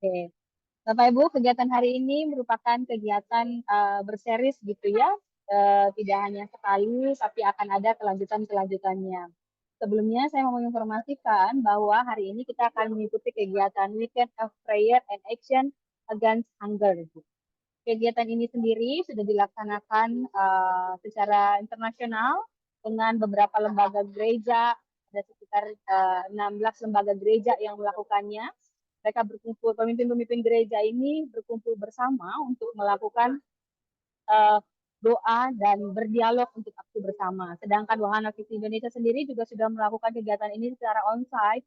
Oke, Bapak Ibu, kegiatan hari ini merupakan kegiatan berseris gitu ya. Tidak hanya sekali, tapi akan ada kelanjutan-kelanjutannya. Sebelumnya saya mau menginformasikan bahwa hari ini kita akan mengikuti kegiatan Weekend of Prayer and Action Against Hunger. Kegiatan ini sendiri sudah dilaksanakan secara internasional dengan beberapa lembaga gereja, ada sekitar 16 lembaga gereja yang melakukannya. Mereka berkumpul, pemimpin-pemimpin gereja ini berkumpul bersama untuk melakukan uh, doa dan berdialog untuk aksi bersama. Sedangkan Wahana Visi Indonesia sendiri juga sudah melakukan kegiatan ini secara onsite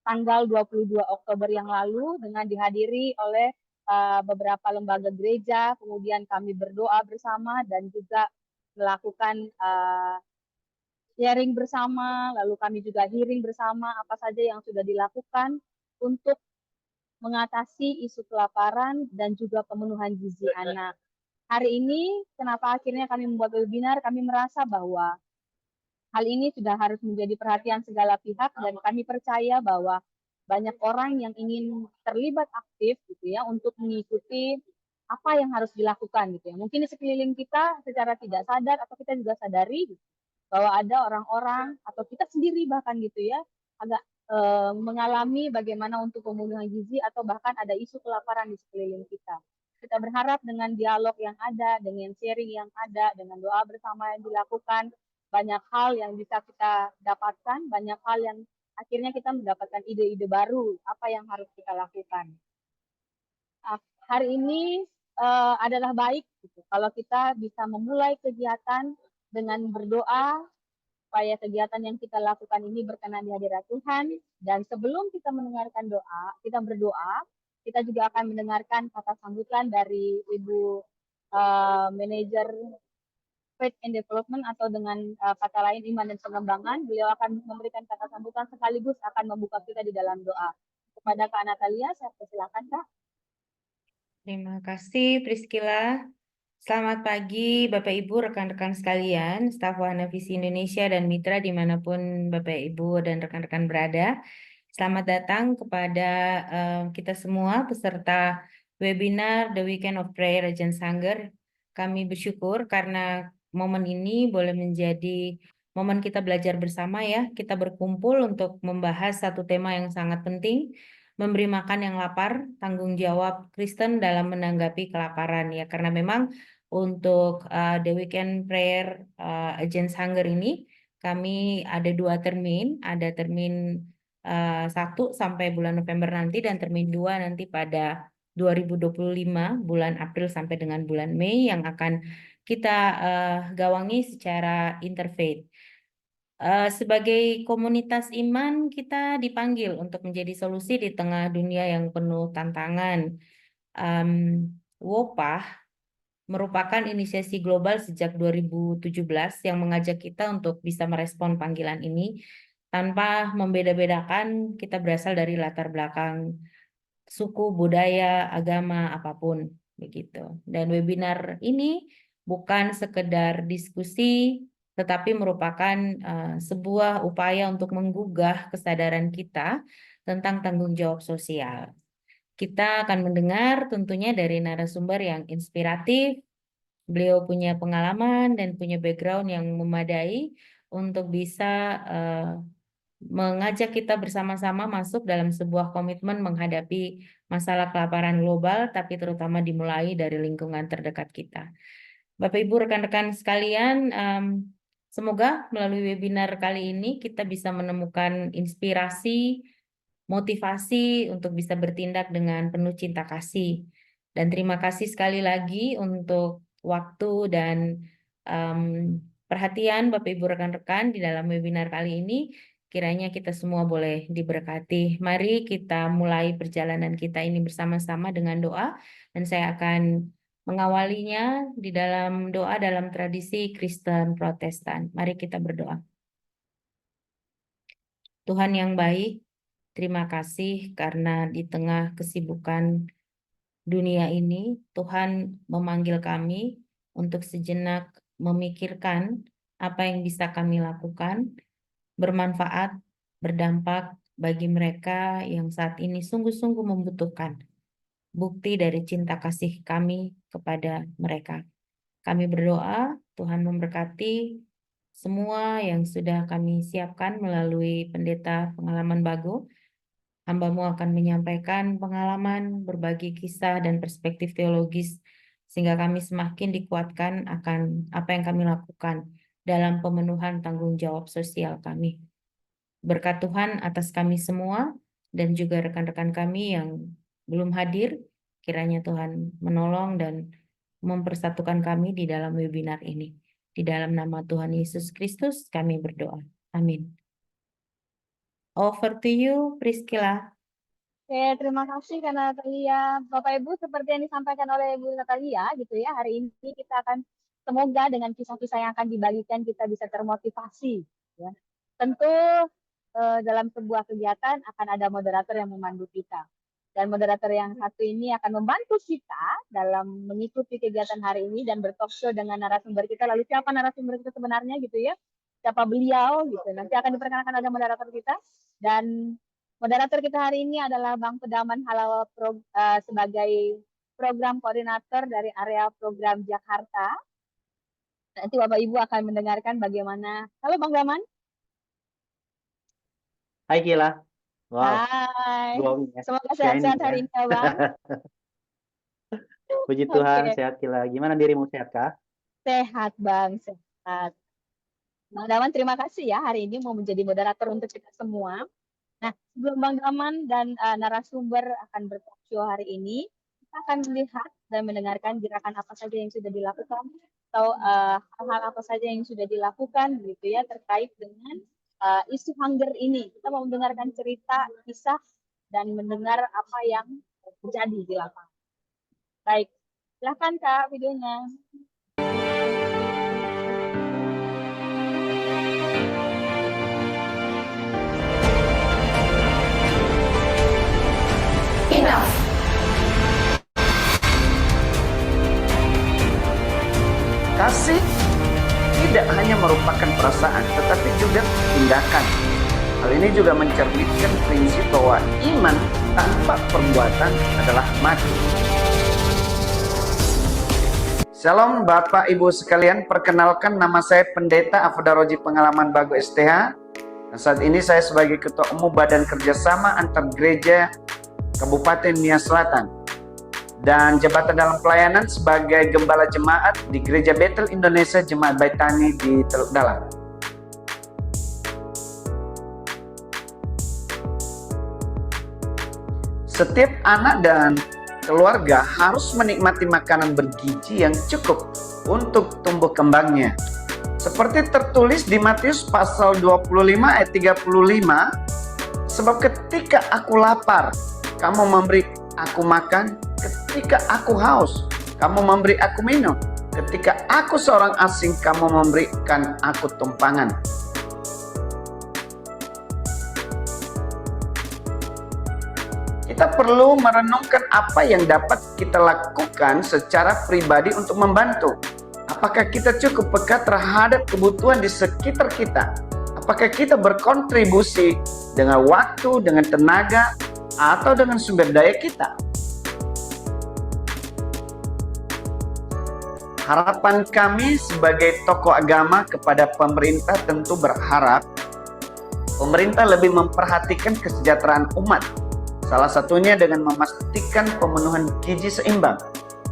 tanggal 22 Oktober yang lalu dengan dihadiri oleh beberapa lembaga gereja, kemudian kami berdoa bersama dan juga melakukan sharing bersama, lalu kami juga hearing bersama apa saja yang sudah dilakukan untuk mengatasi isu kelaparan dan juga pemenuhan gizi anak. Hari ini, kenapa akhirnya kami membuat webinar, kami merasa bahwa hal ini sudah harus menjadi perhatian segala pihak dan kami percaya bahwa banyak orang yang ingin terlibat aktif gitu ya untuk mengikuti apa yang harus dilakukan gitu ya. Mungkin di sekeliling kita secara tidak sadar atau kita juga sadari gitu, bahwa ada orang-orang atau kita sendiri bahkan gitu ya agak mengalami bagaimana untuk pemenuhan gizi atau bahkan ada isu kelaparan di sekeliling kita. Kita berharap dengan dialog yang ada, dengan sharing yang ada, dengan doa bersama yang dilakukan, banyak hal yang bisa kita dapatkan, banyak hal yang akhirnya kita mendapatkan ide-ide baru apa yang harus kita lakukan. Hari ini adalah baik gitu, kalau kita bisa memulai kegiatan dengan berdoa supaya kegiatan yang kita lakukan ini berkenan di hadirat Tuhan. Dan sebelum kita mendengarkan doa, kita berdoa, kita juga akan mendengarkan kata sambutan dari Ibu manajer Faith and Development atau dengan kata lain iman dan pengembangan. Beliau akan memberikan kata sambutan sekaligus akan membuka kita di dalam doa. Kepada Kak Natalia, saya persilakan Kak. Terima kasih Priscilla. Selamat pagi Bapak Ibu, rekan-rekan sekalian, staf Wahana Visi Indonesia dan mitra dimanapun Bapak Ibu dan rekan-rekan berada. Selamat datang kepada kita semua peserta webinar The Weekend of Prayer Against Hunger. Kami bersyukur karena momen ini boleh menjadi momen kita belajar bersama ya. Kita berkumpul untuk membahas satu tema yang sangat penting, memberi makan yang lapar, tanggung jawab Kristen dalam menanggapi kelaparan ya. Karena memang untuk The Weekend Prayer Against Hunger ini kami ada dua termin, ada termin 1 sampai bulan November nanti dan termin 2 nanti pada 2025 bulan April sampai dengan bulan Mei yang akan kita gawangi secara interfaith. Sebagai komunitas iman kita dipanggil untuk menjadi solusi di tengah dunia yang penuh tantangan. WOPAH merupakan inisiasi global sejak 2017 yang mengajak kita untuk bisa merespon panggilan ini tanpa membeda-bedakan kita berasal dari latar belakang suku, budaya, agama, apapun begitu. Dan webinar ini bukan sekedar diskusi, tetapi merupakan sebuah upaya untuk menggugah kesadaran kita tentang tanggung jawab sosial. Kita akan mendengar tentunya dari narasumber yang inspiratif. Beliau punya pengalaman dan punya background yang memadai untuk bisa mengajak kita bersama-sama masuk dalam sebuah komitmen menghadapi masalah kelaparan global, tapi terutama dimulai dari lingkungan terdekat kita. Bapak Ibu rekan-rekan sekalian, semoga melalui webinar kali ini kita bisa menemukan inspirasi, motivasi untuk bisa bertindak dengan penuh cinta kasih. Dan terima kasih sekali lagi untuk waktu dan perhatian Bapak Ibu rekan-rekan di dalam webinar kali ini. Kiranya kita semua boleh diberkati. Mari kita mulai perjalanan kita ini bersama-sama dengan doa. Dan saya akan mengawalinya di dalam doa dalam tradisi Kristen Protestan. Mari kita berdoa. Tuhan yang baik, terima kasih karena di tengah kesibukan dunia ini, Tuhan memanggil kami untuk sejenak memikirkan apa yang bisa kami lakukan, bermanfaat, berdampak bagi mereka yang saat ini sungguh-sungguh membutuhkan. bukti dari cinta kasih kami kepada mereka. Kami berdoa Tuhan memberkati semua yang sudah kami siapkan melalui Pendeta Pengalaman Bago. Hamba-Mu akan menyampaikan pengalaman, berbagi kisah dan perspektif teologis, sehingga kami semakin dikuatkan akan apa yang kami lakukan dalam pemenuhan tanggung jawab sosial kami. Berkat Tuhan atas kami semua dan juga rekan-rekan kami yang belum hadir, kiranya Tuhan menolong dan mempersatukan kami di dalam webinar ini. Di dalam nama Tuhan Yesus Kristus kami berdoa. Amin. Over to you, Priscilla. Oke, terima kasih Kak Natalia. Bapak Ibu, seperti yang disampaikan oleh Ibu Natalia, gitu ya, hari ini kita akan semoga dengan kisah-kisah yang akan dibagikan kita bisa termotivasi. Ya. Tentu dalam sebuah kegiatan akan ada moderator yang memandu kita. Dan moderator yang satu ini akan membantu kita dalam mengikuti kegiatan hari ini dan bertalk show dengan narasumber kita. Lalu siapa narasumber kita sebenarnya gitu ya? Siapa beliau gitu. Nanti akan diperkenalkan oleh moderator kita. Dan moderator kita hari ini adalah Bang Pedaman Halawa sebagai program koordinator dari area program Jakarta. Nanti Bapak Ibu akan mendengarkan bagaimana. Halo Bang Daman. Hai Gila. Wow. Hai. Ya. Semoga sehat-sehat hari ini ya Bang. Puji Tuhan, sehat Gila. Gimana dirimu, sehat kah? Sehat Bang, sehat. Bang Daman, terima kasih ya hari ini mau menjadi moderator untuk kita semua. Nah, sebelum Bang Daman dan narasumber akan bertalk show hari ini, kita akan melihat dan mendengarkan gerakan apa saja yang sudah dilakukan atau hal-hal apa saja yang sudah dilakukan gitu ya terkait dengan isu hunger ini. Kita mau mendengarkan cerita, kisah, dan mendengar apa yang terjadi di lapangan. Baik, silakan Kak videonya. Enough. Kasih tidak hanya merupakan perasaan, tetapi juga tindakan. Hal ini juga mencerminkan prinsip bahwa iman tanpa perbuatan adalah mati. Shalom Bapak Ibu sekalian, perkenalkan nama saya Pendeta Afdaroji Pengalaman Bago STH. Dan saat ini saya sebagai Ketua Umum Badan Kerjasama Antar Gereja Kabupaten Nia Selatan. Dan jabatan dalam pelayanan sebagai Gembala Jemaat di Gereja Bethel Indonesia Jemaat Baitani di Teluk Dalam. Setiap anak dan keluarga harus menikmati makanan bergizi yang cukup untuk tumbuh kembangnya. Seperti tertulis di Matius pasal 25 ayat 35, sebab ketika aku lapar, kamu memberi aku makan, ketika aku haus, kamu memberi aku minum, ketika aku seorang asing, kamu memberikan aku tumpangan. Kita perlu merenungkan apa yang dapat kita lakukan secara pribadi untuk membantu. Apakah kita cukup peka terhadap kebutuhan di sekitar kita? Apakah kita berkontribusi dengan waktu, dengan tenaga, atau dengan sumber daya kita? Harapan kami sebagai tokoh agama kepada pemerintah tentu berharap pemerintah lebih memperhatikan kesejahteraan umat. Salah satunya dengan memastikan pemenuhan gizi seimbang.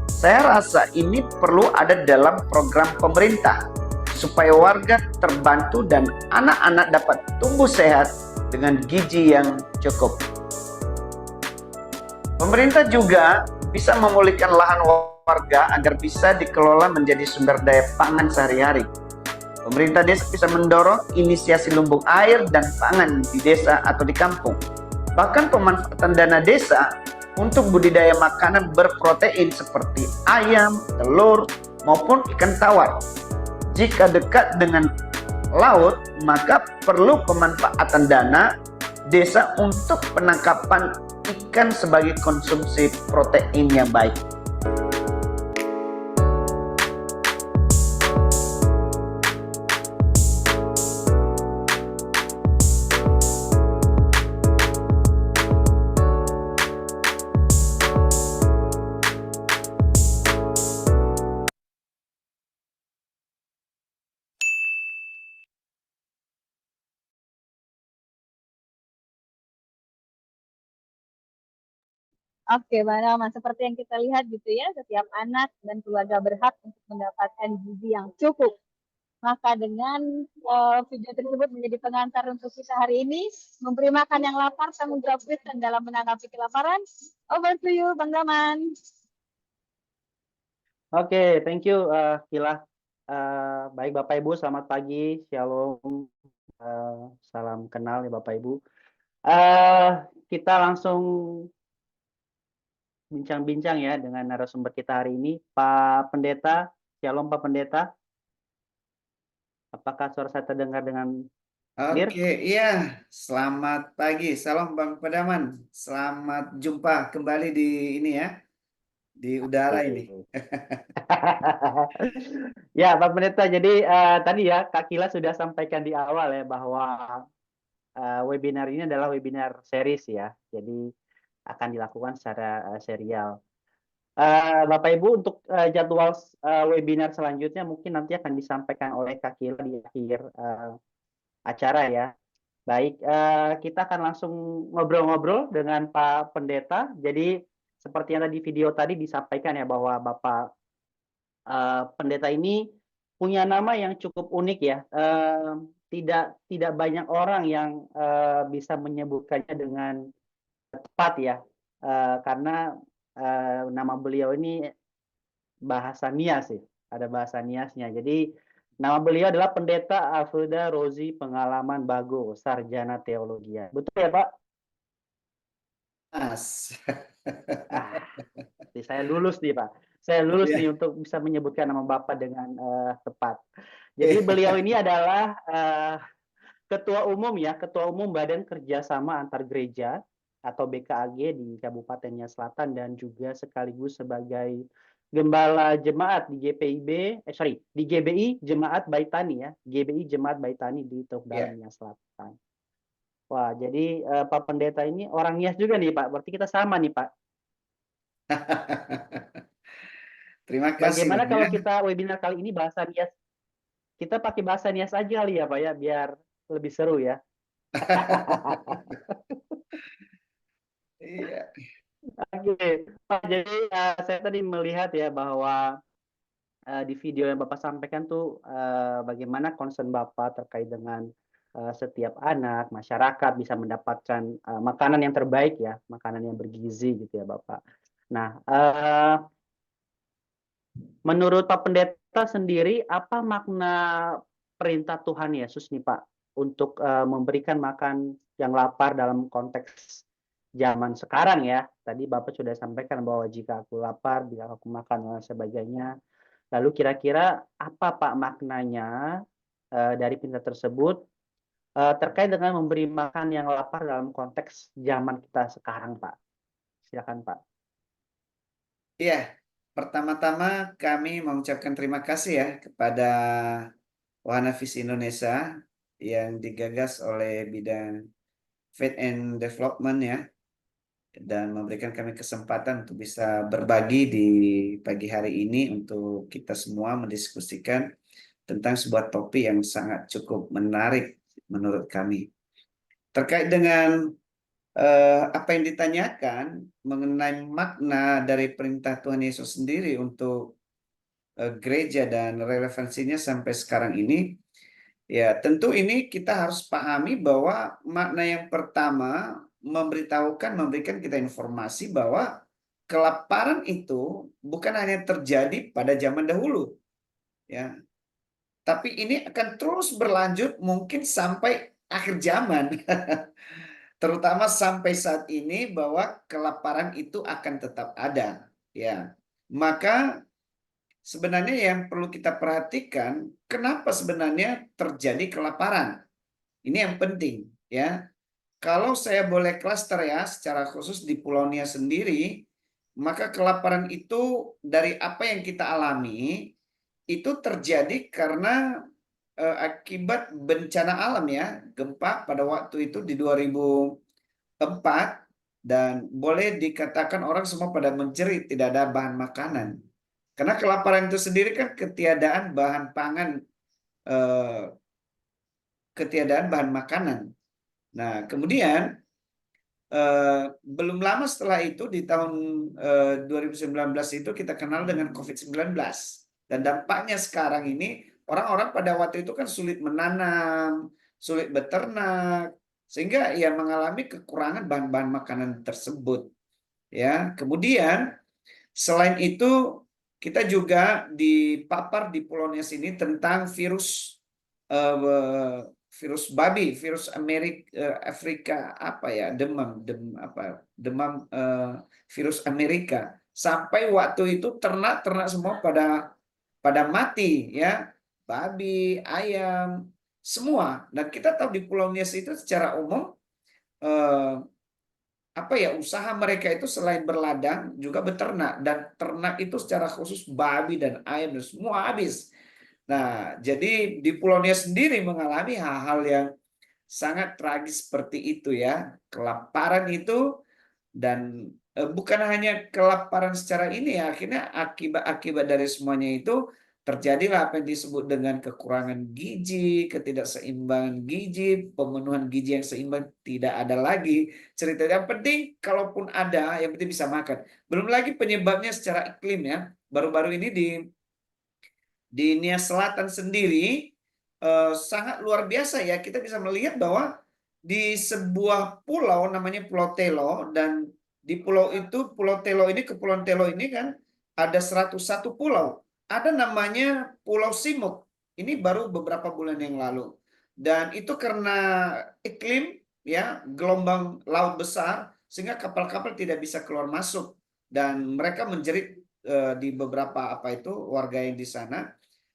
Saya rasa ini perlu ada dalam program pemerintah supaya warga terbantu dan anak-anak dapat tumbuh sehat dengan gizi yang cukup. Pemerintah juga bisa memulihkan lahan warga agar bisa dikelola menjadi sumber daya pangan sehari-hari. Pemerintah desa bisa mendorong inisiasi lumbung air dan pangan di desa atau di kampung. Bahkan pemanfaatan dana desa untuk budidaya makanan berprotein seperti ayam, telur, maupun ikan tawar. Jika dekat dengan laut, maka perlu pemanfaatan dana desa untuk penangkapan ikan sebagai konsumsi protein yang baik. Oke, Mbak Rahma, seperti yang kita lihat gitu ya, setiap anak dan keluarga berhak untuk mendapatkan gizi yang cukup. Maka dengan video tersebut menjadi pengantar untuk kita hari ini, memberi makan yang lapar, tanggung jawab Kristen dalam menanggapi kelaparan. Over to you, Bang Daman. Oke, thank you, Kila. Baik Bapak Ibu, selamat pagi, Shalom, salam kenal ya Bapak Ibu. Kita langsung bincang-bincang ya dengan narasumber kita hari ini, Pak Pendeta. Shalom Pak Pendeta. Apakah suara saya terdengar dengan clear? Oke, iya. Selamat pagi. Salam Bang Pedaman. Selamat jumpa kembali di ini ya, di udara ini. Ya, Pak Pendeta. Jadi tadi ya Kak Kila sudah sampaikan di awal ya bahwa webinar ini adalah webinar series ya. Jadi akan dilakukan secara serial. Bapak Ibu, untuk jadwal webinar selanjutnya mungkin nanti akan disampaikan oleh Kak Kila di akhir acara ya. Baik, kita akan langsung ngobrol-ngobrol dengan Pak Pendeta. Jadi seperti yang tadi video tadi disampaikan ya bahwa Bapak Pendeta ini punya nama yang cukup unik ya. Tidak banyak orang yang bisa menyebutkannya dengan tepat ya. Karena nama beliau ini bahasa Nias sih, ada bahasa Niasnya. Jadi nama beliau adalah Pendeta Alfreda Rozi Pengalaman Bago, Sarjana Teologia. Betul ya Pak? Mas. Saya lulus nih Pak. Saya lulus Iya. nih untuk bisa menyebutkan nama Bapak dengan tepat. Jadi beliau ini adalah Ketua Umum ya, Ketua Umum Badan Kerjasama Antar Gereja atau BKAG di Kabupaten Nias Selatan dan juga sekaligus sebagai Gembala Jemaat di di GBI Jemaat Baitani ya, GBI Jemaat Baitani di Teluk Dalam Nias Selatan. Wah, jadi Pak Pendeta ini orang Nias juga nih Pak, berarti kita sama nih Pak. Terima kasih. Bagaimana kalau kita webinar kali ini bahasa Nias? Kita pakai bahasa Nias aja kali ya Pak ya, biar lebih seru ya. Iya. Oke, Pak. Jadi saya tadi melihat ya bahwa di video yang Bapak sampaikan tuh bagaimana concern Bapak terkait dengan setiap anak, masyarakat bisa mendapatkan makanan yang terbaik ya, makanan yang bergizi gitu ya Bapak. Nah, menurut Pak Pendeta sendiri, apa makna perintah Tuhan Yesus nih Pak untuk memberikan makan yang lapar dalam konteks zaman sekarang ya? Tadi Bapak sudah sampaikan bahwa jika aku lapar, jika aku makan dan sebagainya. Lalu kira-kira apa Pak maknanya dari perintah tersebut terkait dengan memberi makan yang lapar dalam konteks zaman kita sekarang Pak? Silakan Pak. Iya. Pertama-tama kami mengucapkan terima kasih ya kepada Wahana Visi Indonesia yang digagas oleh bidang Faith and Development ya, dan memberikan kami kesempatan untuk bisa berbagi di pagi hari ini untuk kita semua mendiskusikan tentang sebuah topik yang sangat cukup menarik menurut kami. Terkait dengan apa yang ditanyakan mengenai makna dari perintah Tuhan Yesus sendiri untuk gereja dan relevansinya sampai sekarang ini, ya tentu ini kita harus pahami bahwa makna yang pertama memberikan kita informasi bahwa kelaparan itu bukan hanya terjadi pada zaman dahulu, ya, tapi ini akan terus berlanjut mungkin sampai akhir zaman. Terutama sampai saat ini bahwa kelaparan itu akan tetap ada, ya. Maka sebenarnya yang perlu kita perhatikan, kenapa sebenarnya terjadi kelaparan? Ini yang penting, ya. Kalau saya boleh klaster ya, secara khusus di Pulau Nias sendiri, maka kelaparan itu dari apa yang kita alami itu terjadi karena akibat bencana alam ya, gempa pada waktu itu di 2004, dan boleh dikatakan orang semua pada menjerit tidak ada bahan makanan. Karena kelaparan itu sendiri kan ketiadaan bahan pangan, ketiadaan bahan makanan. Nah, kemudian belum lama setelah itu di tahun 2019 itu kita kenal dengan COVID-19. Dan dampaknya sekarang ini orang-orang pada waktu itu kan sulit menanam, sulit beternak, sehingga ya mengalami kekurangan bahan-bahan makanan tersebut. Ya, kemudian selain itu kita juga dipapar di Pulau Nias ini tentang virus virus babi, virus Afrika apa ya, demam virus Amerika. Sampai waktu itu ternak-ternak semua pada mati ya, babi, ayam, semua. Dan kita tahu di Pulau Nias itu secara umum usaha mereka itu selain berladang juga beternak, dan ternak itu secara khusus babi dan ayam dan semua habis. Nah, jadi di Pulau Nias sendiri mengalami hal-hal yang sangat tragis seperti itu ya, kelaparan itu. Dan bukan hanya kelaparan secara ini ya, akhirnya akibat dari semuanya itu terjadilah apa yang disebut dengan kekurangan gizi, ketidakseimbangan gizi, pemenuhan gizi yang seimbang tidak ada lagi. Cerita yang penting kalaupun ada, yang penting bisa makan. Belum lagi penyebabnya secara iklim ya. Baru-baru ini di Nias Selatan sendiri sangat luar biasa ya. Kita bisa melihat bahwa di sebuah pulau namanya Pulau Telo, dan di pulau itu, Pulau Telo ini, Kepulauan Telo ini kan ada 101 pulau. Ada namanya Pulau Simuk. Ini baru beberapa bulan yang lalu. Dan itu karena iklim ya, gelombang laut besar, sehingga kapal-kapal tidak bisa keluar masuk, dan mereka menjerit di beberapa warga yang di sana.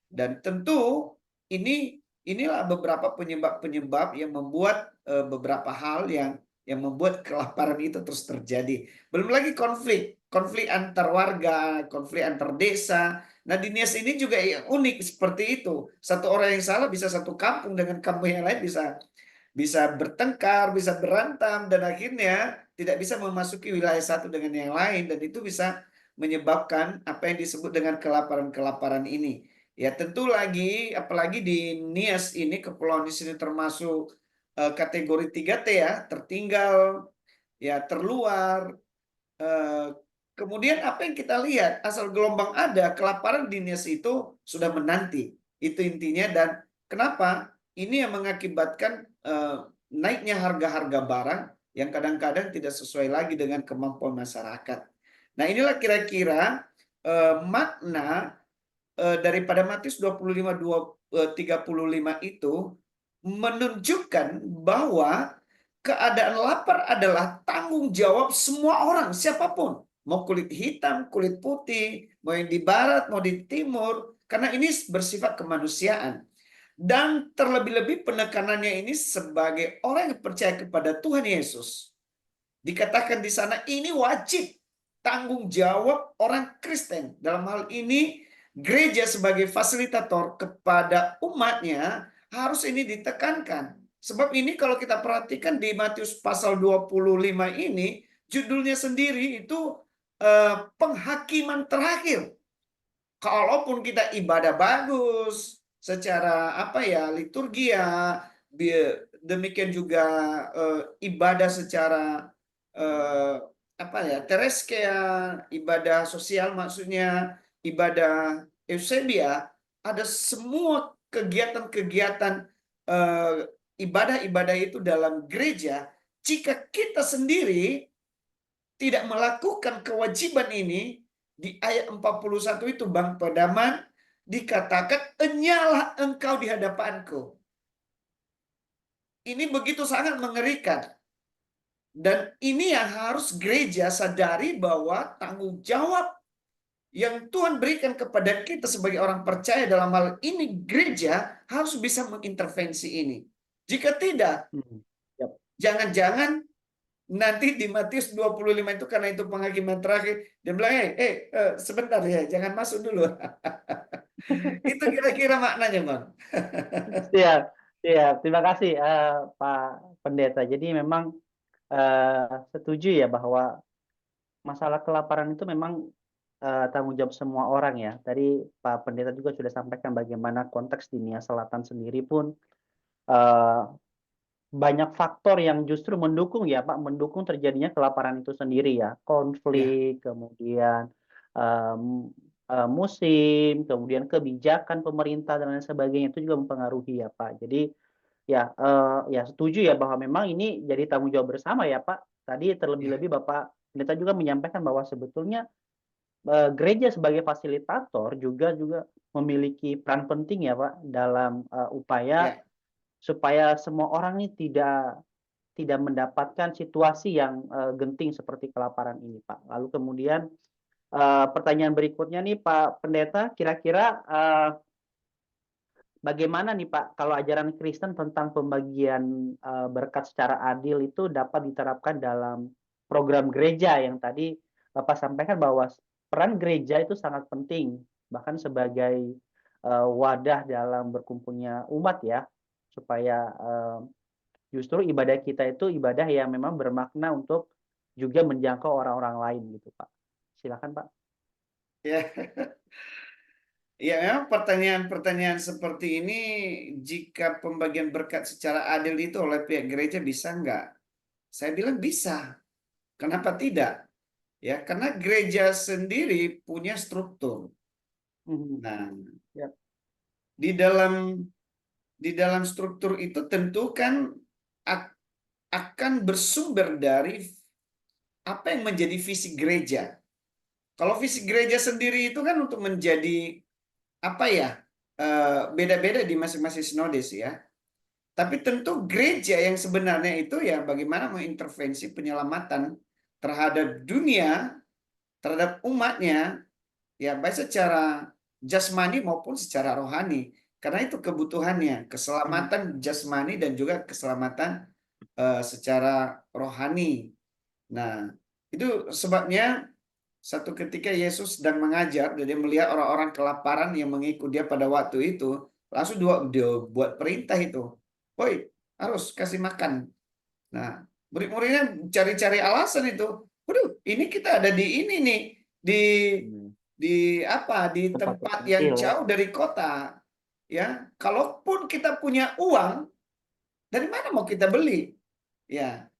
Dan tentu inilah beberapa penyebab yang membuat beberapa hal yang membuat kelaparan itu terus terjadi. Belum lagi konflik antar warga, konflik antar desa. Nah, di Nias ini juga unik seperti itu. Satu orang yang salah bisa satu kampung dengan kampung yang lain bisa bertengkar, bisa berantem, dan akhirnya tidak bisa memasuki wilayah satu dengan yang lain, dan itu bisa menyebabkan apa yang disebut dengan kelaparan ini. Ya tentu apalagi di Nias ini, Kepulauan Nias ini termasuk kategori 3T ya, tertinggal, ya terluar. Kemudian apa yang kita lihat, asal gelombang ada, kelaparan di Nias itu sudah menanti. Itu intinya. Dan kenapa? Ini yang mengakibatkan naiknya harga-harga barang yang kadang-kadang tidak sesuai lagi dengan kemampuan masyarakat. Nah, inilah kira-kira makna daripada Matius 25:35 itu menunjukkan bahwa keadaan lapar adalah tanggung jawab semua orang, siapapun. Mau kulit hitam, kulit putih, mau yang di barat, mau di timur. Karena ini bersifat kemanusiaan. Dan terlebih-lebih penekanannya ini sebagai orang yang percaya kepada Tuhan Yesus. Dikatakan di sana ini wajib tanggung jawab orang Kristen. Dalam hal ini gereja sebagai fasilitator kepada umatnya harus ini ditekankan. Sebab ini kalau kita perhatikan di Matius pasal 25 ini, judulnya sendiri itu penghakiman terakhir. Kalaupun kita ibadah bagus secara liturgia, demikian juga ibadah secara tereskea, ibadah sosial, maksudnya ibadah eusebia, ada semua kegiatan-kegiatan ibadah-ibadah itu dalam gereja. Jika kita sendiri tidak melakukan kewajiban ini, di ayat 41 itu Bang Pedaman dikatakan, enyalah engkau di hadapanku. Ini begitu sangat mengerikan. Dan ini yang harus gereja sadari, bahwa tanggung jawab yang Tuhan berikan kepada kita sebagai orang percaya dalam hal ini, gereja harus bisa mengintervensi ini. Jika tidak, jangan-jangan nanti di Matius 25 itu, karena itu penghakiman terakhir, dia bilang, sebentar ya, jangan masuk dulu. Itu kira-kira maknanya, Bang. Siap, siap. Terima kasih Pak Pendeta. Jadi memang setuju ya bahwa masalah kelaparan itu memang tanggung jawab semua orang ya. Tadi Pak Pendeta juga sudah sampaikan bagaimana konteks di Nias Selatan sendiri pun banyak faktor yang justru mendukung ya Pak, mendukung terjadinya kelaparan itu sendiri ya. Ya, Konflik, kemudian em, musim, kemudian kebijakan pemerintah dan lain sebagainya itu juga mempengaruhi ya Pak. Jadi ya ya setuju ya bahwa memang ini jadi tanggung jawab bersama ya Pak. Tadi ya, terlebih-lebih Bapak Pendeta juga menyampaikan bahwa sebetulnya gereja sebagai fasilitator juga memiliki peran penting ya Pak dalam upaya ya. supaya semua orang ini tidak mendapatkan situasi yang genting seperti kelaparan ini, Pak. Lalu kemudian, pertanyaan berikutnya nih, Pak Pendeta, kira-kira, bagaimana nih, Pak, kalau ajaran Kristen tentang pembagian, berkat secara adil itu dapat diterapkan dalam program gereja yang tadi Bapak sampaikan bahwa peran gereja itu sangat penting, bahkan sebagai, wadah dalam berkumpulnya umat ya, supaya, justru ibadah kita itu ibadah yang memang bermakna untuk juga menjangkau orang-orang lain gitu, Pak. Silakan, Pak. Ya. Ya, memang pertanyaan-pertanyaan seperti ini, jika pembagian berkat secara adil itu oleh pihak gereja bisa nggak? Saya bilang bisa. Kenapa tidak? Ya, karena gereja sendiri punya struktur. Mhm. Nah, Ya. di dalam struktur itu tentu kan akan bersumber dari apa yang menjadi visi gereja. Kalau visi gereja sendiri itu kan untuk menjadi apa ya? Beda-beda di masing-masing sinodis ya. Tapi tentu gereja yang sebenarnya itu ya bagaimana mengintervensi penyelamatan terhadap dunia, terhadap umatnya, ya baik secara jasmani maupun secara rohani. Karena itu kebutuhannya, Mhm. keselamatan jasmani dan juga keselamatan secara rohani. Nah, itu sebabnya satu ketika Yesus sedang mengajar, dan dia melihat orang-orang kelaparan yang mengikut dia pada waktu itu, langsung dia buat perintah itu. Woi, harus kasih makan. Nah, murid-muridnya cari-cari alasan itu. Waduh, ini kita ada di ini nih, di Mhm. di Tempat tempat yang terpencil ya. jauh dari kota. Ya, kalaupun kita punya uang, dari mana mau kita beli? Ya,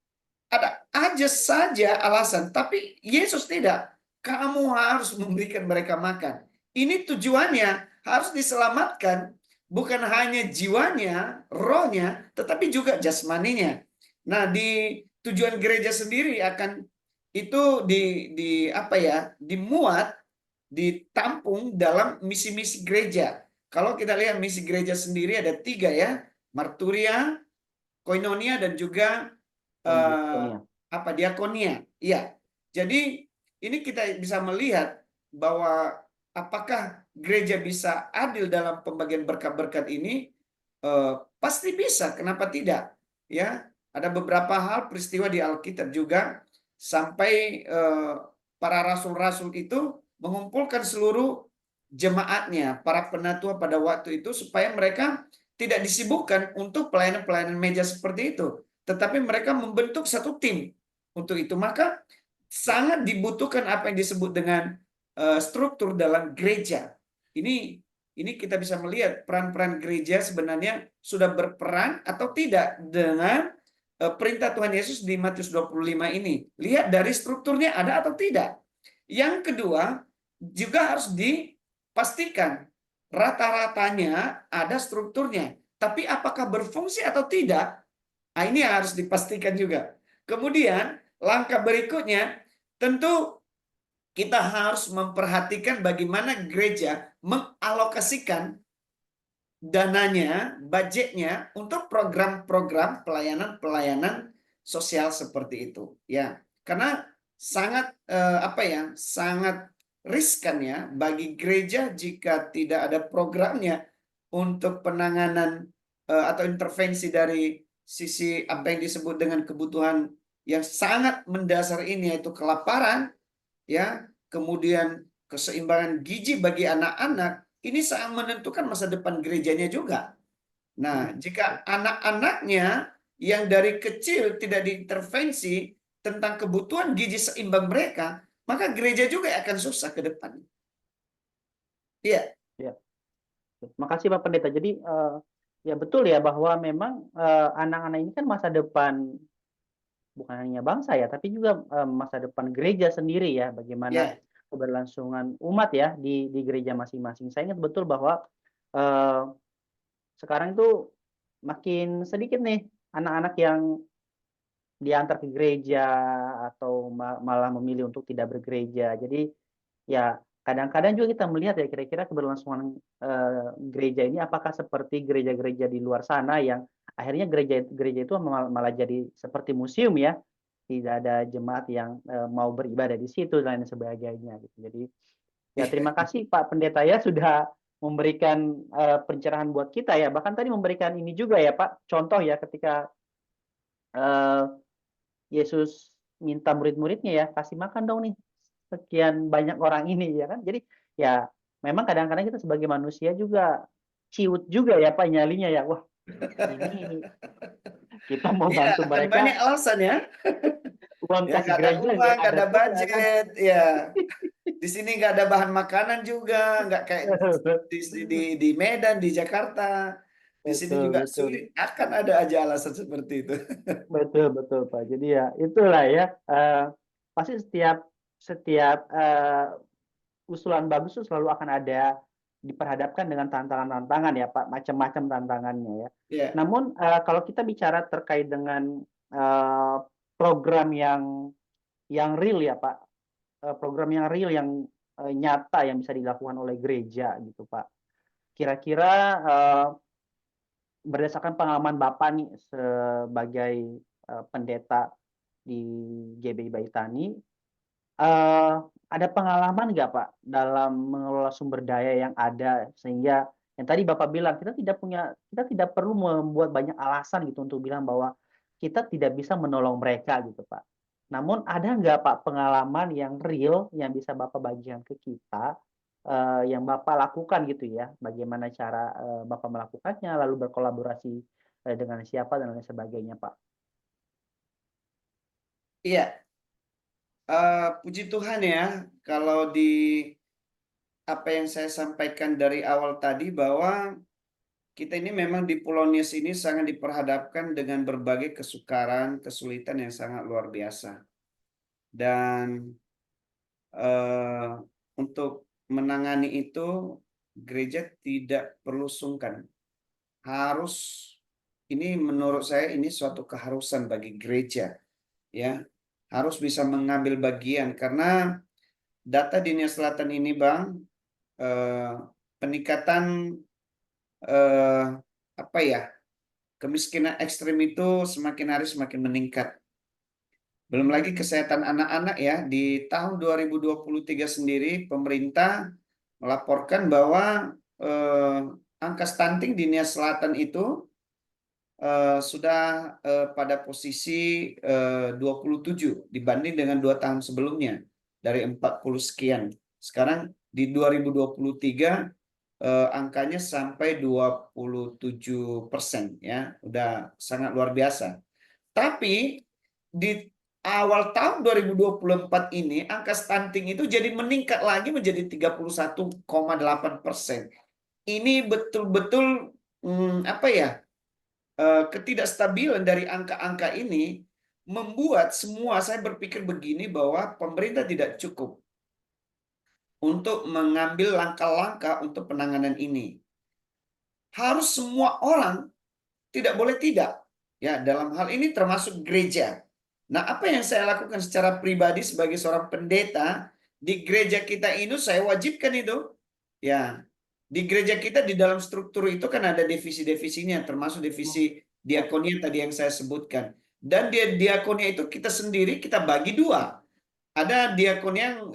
ada aja saja alasan, tapi Yesus tidak. Kamu harus memberikan mereka makan. Ini tujuannya harus diselamatkan, bukan hanya jiwanya, rohnya, tetapi juga jasmaninya. Nah, di tujuan gereja sendiri akan itu di apa ya, dimuat, ditampung dalam misi-misi gereja. Kalau kita lihat misi gereja sendiri ada 3 ya, marturia, koinonia, dan juga Kondisinya. apa diakonia. Iya. Jadi ini kita bisa melihat bahwa apakah gereja bisa adil dalam pembagian berkat-berkat ini? Pasti bisa. Kenapa tidak? Ya, ada beberapa hal peristiwa di Alkitab juga sampai para rasul-rasul itu mengumpulkan seluruh jemaatnya, para penatua pada waktu itu supaya mereka tidak disibukkan untuk pelayanan-pelayanan meja seperti itu, tetapi mereka membentuk satu tim untuk itu. Maka sangat dibutuhkan apa yang disebut dengan struktur dalam gereja. Ini kita bisa melihat peran-peran gereja sebenarnya sudah berperan atau tidak dengan perintah Tuhan Yesus di Matius 25 ini. Lihat dari strukturnya ada atau tidak. Yang kedua, juga harus dipastikan rata-ratanya ada strukturnya. Tapi apakah berfungsi atau tidak? Nah, ini harus dipastikan juga. Kemudian, langkah berikutnya, tentu kita harus memperhatikan bagaimana gereja mengalokasikan dananya, budgetnya untuk program-program pelayanan-pelayanan sosial seperti itu. Ya, karena sangat apa ya, sangat riskan ya bagi gereja jika tidak ada programnya untuk penanganan atau intervensi dari sisi apa yang disebut dengan kebutuhan yang sangat mendasar ini, yaitu kelaparan, ya, kemudian keseimbangan gizi bagi anak-anak. Ini sangat menentukan masa depan gerejanya juga. Nah, jika anak-anaknya yang dari kecil tidak diintervensi tentang kebutuhan gizi seimbang mereka, maka gereja juga akan susah ke depan. Iya. Ya. Makasih Pak Pendeta. Jadi ya betul ya bahwa memang anak-anak ini kan masa depan bukan hanya bangsa ya, tapi juga masa depan gereja sendiri ya. Bagaimana Ya, keberlangsungan umat ya di gereja masing-masing. Saya ingat betul bahwa eh, sekarang itu makin sedikit nih anak-anak yang diantar ke gereja atau malah memilih untuk tidak bergereja. Jadi ya kadang-kadang juga kita melihat ya kira-kira keberlangsungan gereja ini apakah seperti gereja-gereja di luar sana yang akhirnya gereja itu malah jadi seperti museum ya. Tidak ada jemaat yang mau beribadah di situ dan lain sebagainya gitu. Jadi ya terima kasih Pak Pendeta ya sudah memberikan pencerahan buat kita ya. Bahkan tadi memberikan ini juga ya Pak, contoh ya ketika eh, Yesus minta murid-muridnya ya, kasih makan dong nih sekian banyak orang ini ya kan. Jadi ya memang kadang-kadang kita sebagai manusia juga ciut juga ya Pak nyalinya ya. Wah, ini kita mau iya, bantu akan banyak mereka alasan ya. uang Ya, kas nggak ada gereja uang, nggak nggak ada ada pula kan. budget, ya. Di sini nggak ada bahan makanan juga, nggak kayak di Medan, di Jakarta. Di sini Betul, juga betul. sulit, akan ada aja alasan seperti itu. Betul, betul Pak. Jadi ya itulah ya. Pasti setiap usulan bagus itu selalu akan ada diperhadapkan dengan tantangan-tantangan ya Pak, macam-macam tantangannya ya. Ya, Namun kalau kita bicara terkait dengan program yang real ya Pak, program yang real yang nyata yang bisa dilakukan oleh gereja gitu Pak. Kira-kira berdasarkan pengalaman Bapak nih sebagai pendeta di GBI Baitani, ada pengalaman nggak Pak dalam mengelola sumber daya yang ada sehingga yang tadi Bapak bilang kita tidak perlu membuat banyak alasan gitu untuk bilang bahwa kita tidak bisa menolong mereka gitu Pak. Namun ada nggak Pak pengalaman yang real yang bisa Bapak bagikan ke kita yang Bapak lakukan gitu ya? Bagaimana cara Bapak melakukannya, lalu berkolaborasi dengan siapa dan lain sebagainya Pak? iya. Puji Tuhan ya, kalau di apa yang saya sampaikan dari awal tadi bahwa kita ini memang di Pulau Nias ini sangat diperhadapkan dengan berbagai kesukaran, kesulitan yang sangat luar biasa. Dan eh, untuk menangani itu gereja tidak perlu sungkan. Ini menurut saya ini suatu keharusan bagi gereja, ya. Harus bisa mengambil bagian karena data di Nia Selatan ini, Bang, peningkatan apa ya, kemiskinan ekstrim itu semakin hari semakin meningkat. Belum lagi kesehatan anak-anak ya. Di tahun 2023 sendiri pemerintah melaporkan bahwa angka stunting di Nia Selatan itu sudah pada posisi 27 dibanding dengan 2 tahun sebelumnya dari 40 sekian. Sekarang di 2023 angkanya sampai 27% ya, udah sangat luar biasa. Tapi di awal tahun 2024 ini angka stunting itu jadi meningkat lagi menjadi 31,8%. Ini betul-betul apa ya? Ketidakstabilan dari angka-angka ini membuat saya berpikir begini bahwa pemerintah tidak cukup untuk mengambil langkah-langkah untuk penanganan ini. Harus semua orang, tidak boleh tidak. Ya, dalam hal ini termasuk gereja. Nah, apa yang saya lakukan secara pribadi sebagai seorang pendeta di gereja kita ini saya wajibkan itu. Ya, di gereja kita di dalam struktur itu kan ada divisi-divisinya, termasuk divisi diakonia tadi yang saya sebutkan. Dan diakonia itu kita sendiri kita bagi dua. Ada diakonia yang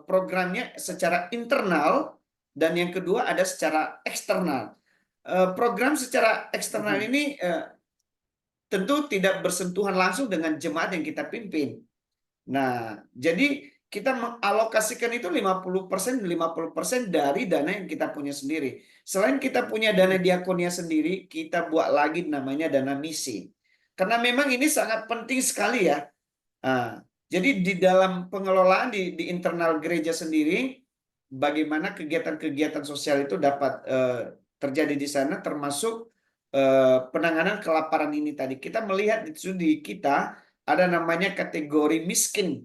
programnya secara internal dan yang kedua ada secara eksternal. Program secara eksternal ini tentu tidak bersentuhan langsung dengan jemaat yang kita pimpin. Nah, jadi kita mengalokasikan itu 50% dari dana yang kita punya sendiri. Selain kita punya dana diakonia sendiri, kita buat lagi namanya dana misi. Karena memang ini sangat penting sekali ya. Nah, jadi di dalam pengelolaan di internal gereja sendiri, bagaimana kegiatan-kegiatan sosial itu dapat terjadi di sana, termasuk penanganan kelaparan ini tadi. Kita melihat di studi kita ada namanya kategori miskin.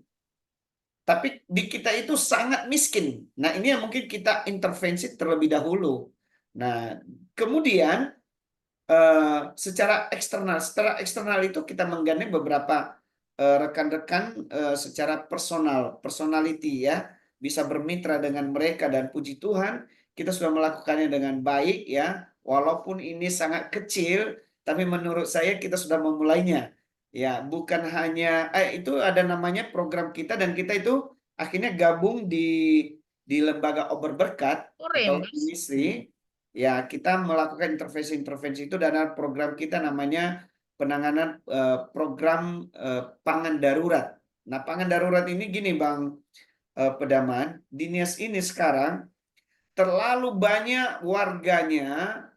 Tapi di kita itu sangat miskin. Nah, ini yang mungkin kita intervensi terlebih dahulu. Nah, kemudian secara eksternal itu kita menggandeng beberapa rekan-rekan secara personality ya, bisa bermitra dengan mereka, dan puji Tuhan kita sudah melakukannya dengan baik ya, walaupun ini sangat kecil, tapi menurut saya kita sudah memulainya ya. Bukan hanya itu ada namanya program kita, dan kita itu akhirnya gabung di lembaga Ober Berkat atau ministry. Ya, kita melakukan intervensi-intervensi itu, dan program kita namanya penanganan program pangan darurat. Nah, pangan darurat ini gini Bang Pedaman, di Nias ini sekarang terlalu banyak warganya